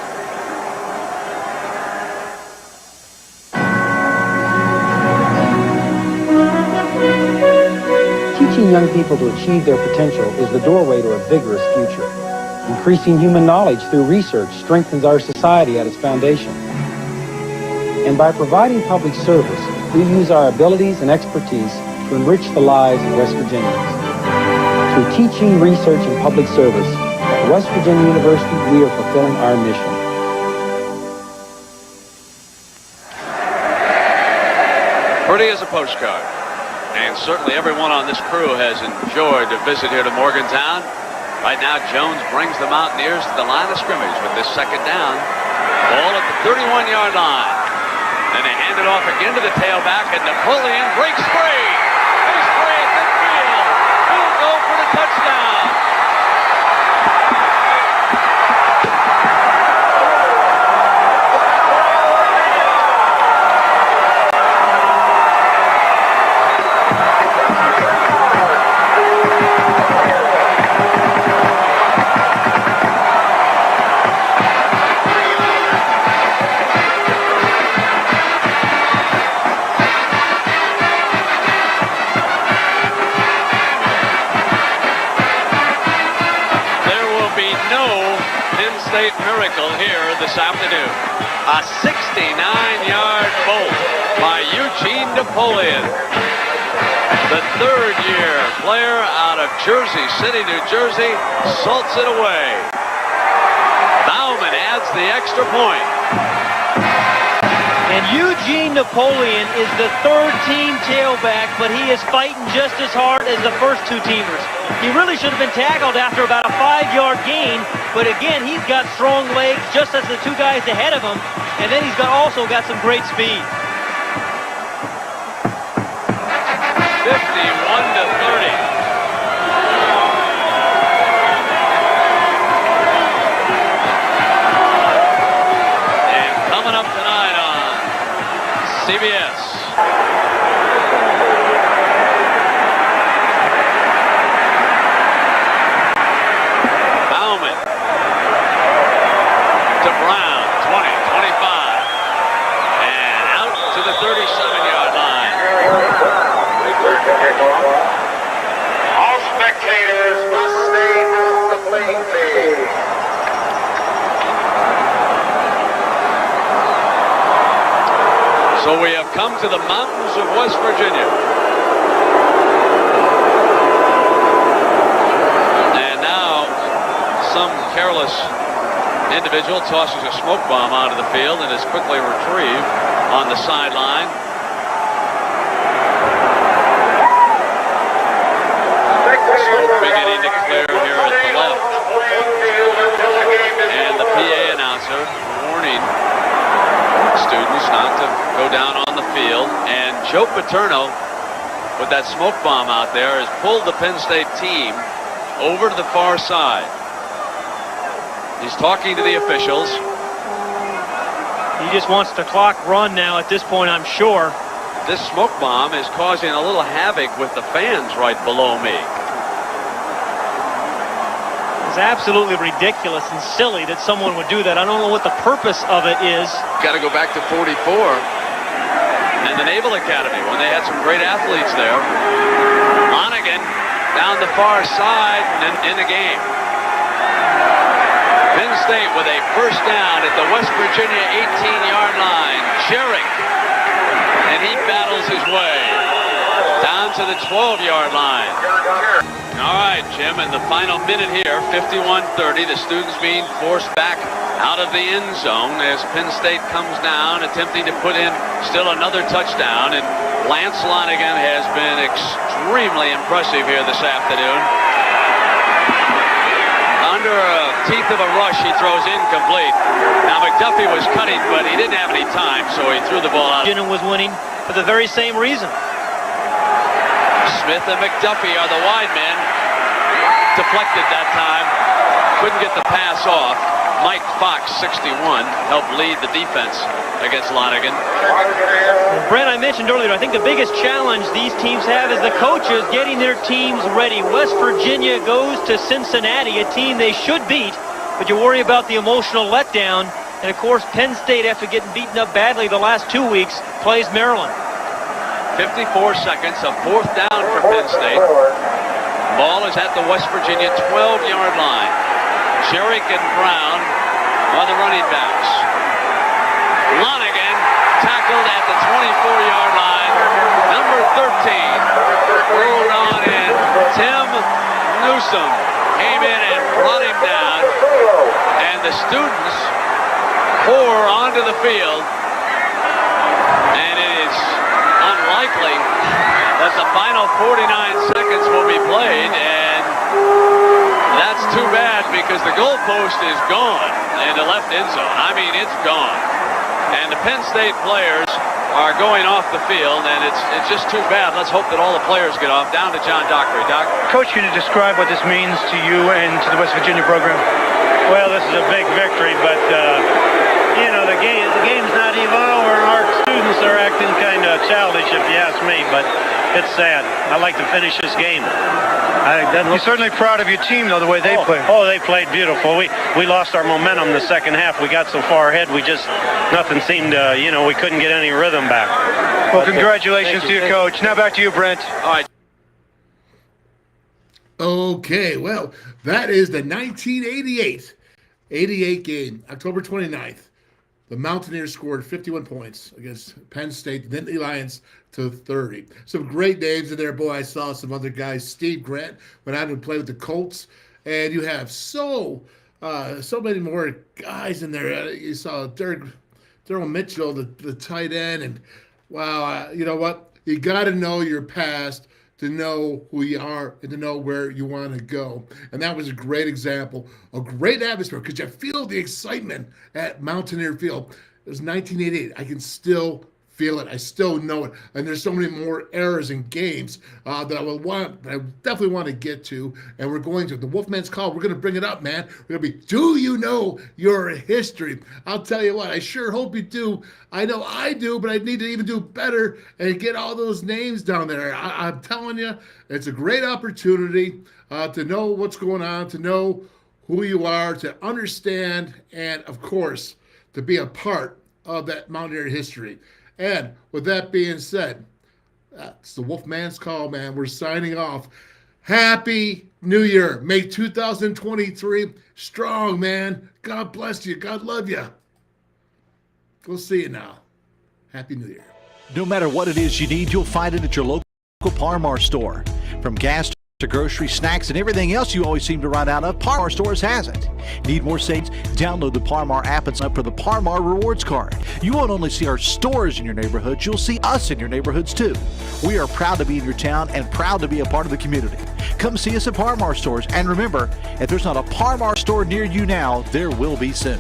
Teaching young people to achieve their potential is the doorway to a vigorous future. Increasing human knowledge through research strengthens our society at its foundation. And by providing public service, we use our abilities and expertise to enrich the lives of West Virginians. Through teaching, research, and public service, at West Virginia University, we are fulfilling our mission. Pretty as a postcard. And certainly everyone on this crew has enjoyed the visit here to Morgantown. Right now, Jones brings the Mountaineers to the line of scrimmage with this second down. Ball at the 31-yard line. Then they hand it off again to the tailback, and Napoleon breaks free. He's free at midfield. He'll go for the touchdown. Miracle here this afternoon. A 69-yard bolt by Eugene Napoleon. The third-year player out of Jersey City, New Jersey, salts it away. Bauman adds the extra point. And Eugene Napoleon is the third-team tailback, but he is fighting just as hard as the first 2-teamers. He really should have been tackled after about a 5-yard gain, but again, he's got strong legs just as the 2 guys ahead of him, and then he's also got some great speed. 51 to 30. CBS. Bauman to Brown, 20, 25, and out to the 37-yard line. All spectators must stay on the playing field. So we have come to the mountains of West Virginia. And now some careless individual tosses a smoke bomb onto the field and is quickly retrieved on the sideline. Smoke beginning to clear here at the left. And the PA announcer warning students not to go down on the field. And Joe Paterno, with that smoke bomb out there, has pulled the Penn State team over to the far side. He's talking to the officials. He just wants the clock run now at this point, I'm sure. This smoke bomb is causing a little havoc with the fans right below me. It's absolutely ridiculous and silly that someone would do that. I don't know what the purpose of it is. Got to go back to 44 and the Naval Academy when they had some great athletes there. Lonigan down the far side and in the game. Penn State with a first down at the West Virginia 18-yard line. Jerick, and he battles his way down to the 12-yard line. All right, Jim, in the final minute here, 51-30, the students being forced back out of the end zone as Penn State comes down, attempting to put in still another touchdown. And Lance Lonigan has been extremely impressive here this afternoon. Under teeth of a rush, he throws incomplete. Now McDuffie was cutting, but he didn't have any time, so he threw the ball out. Virginia was winning for the very same reason. Smith and McDuffie are the wide men. Deflected that time. Couldn't get the pass off. Mike Fox, 61, helped lead the defense against Lonigan. Brent, I mentioned earlier, I think the biggest challenge these teams have is the coaches getting their teams ready. West Virginia goes to Cincinnati, a team they should beat, but you worry about the emotional letdown. And of course, Penn State, after getting beaten up badly the last 2 weeks, plays Maryland. 54 seconds, a fourth down for Penn State. Ball is at the West Virginia 12-yard line. Jerick and Brown are the running backs. Lonigan tackled at the 24-yard line. Number 13 rolled on in. Tim Newsom came in and brought him down. And the students pour onto the field. And it is unlikely that the final 49 seconds will be played, and that's too bad because the goalpost is gone in the left end zone. I mean, it's gone. And the Penn State players are going off the field, and it's just too bad. Let's hope that all the players get off. Down to John Dockery. Doc? Coach, can you describe what this means to you and to the West Virginia program? Well, this is a big victory, but you know, the game's not even over, and our students are acting kind of childish, if you ask me, but it's sad. I like to finish this game. You're certainly proud of your team, though, the way they played. Oh, they played beautiful. We lost our momentum the second half. We got so far ahead, nothing seemed to, we couldn't get any rhythm back. Well, congratulations to you, Coach. Now back to you, Brent. All right. Okay, well, that is the 1988 game, October 29th. The Mountaineers scored 51 points against Penn State, then the Lions to 30. Some great names in there. Boy, I saw some other guys. Steve Grant went out and played with the Colts. And you have so many more guys in there. You saw Daryl Mitchell, the tight end. And, wow, you know what? You got to know your past to know who you are and to know where you want to go. And that was a great example, a great atmosphere, because you feel the excitement at Mountaineer Field. It was 1988. I can still feel it. I still know it. And there's so many more eras and games that I definitely want to get to. And we're going to. The WolfMan's Call, we're going to bring it up, man. We're going to be, do you know your history? I'll tell you what, I sure hope you do. I know I do, but I need to even do better and get all those names down there. I'm telling you, it's a great opportunity to know what's going on, to know who you are, to understand, and, of course, to be a part of that Mountaineer history. And with that being said, that's the WolfMan's Call, man. We're signing off. Happy New Year. May 2023 strong, man. God bless you. God love you. We'll see you now. Happy New Year. No matter what it is you need, you'll find it at your local Par-Mar store. From gas to grocery, snacks, and everything else you always seem to run out of, Par-Mar stores has it. Need more savings? Download the Par-Mar app and sign up for the Par-Mar rewards card. You won't only see our stores in your neighborhood, you'll see us in your neighborhoods too. We are proud to be in your town and proud to be a part of the community. Come see us at Par-Mar stores, and remember, if there's not a Par-Mar store near you now, there will be soon.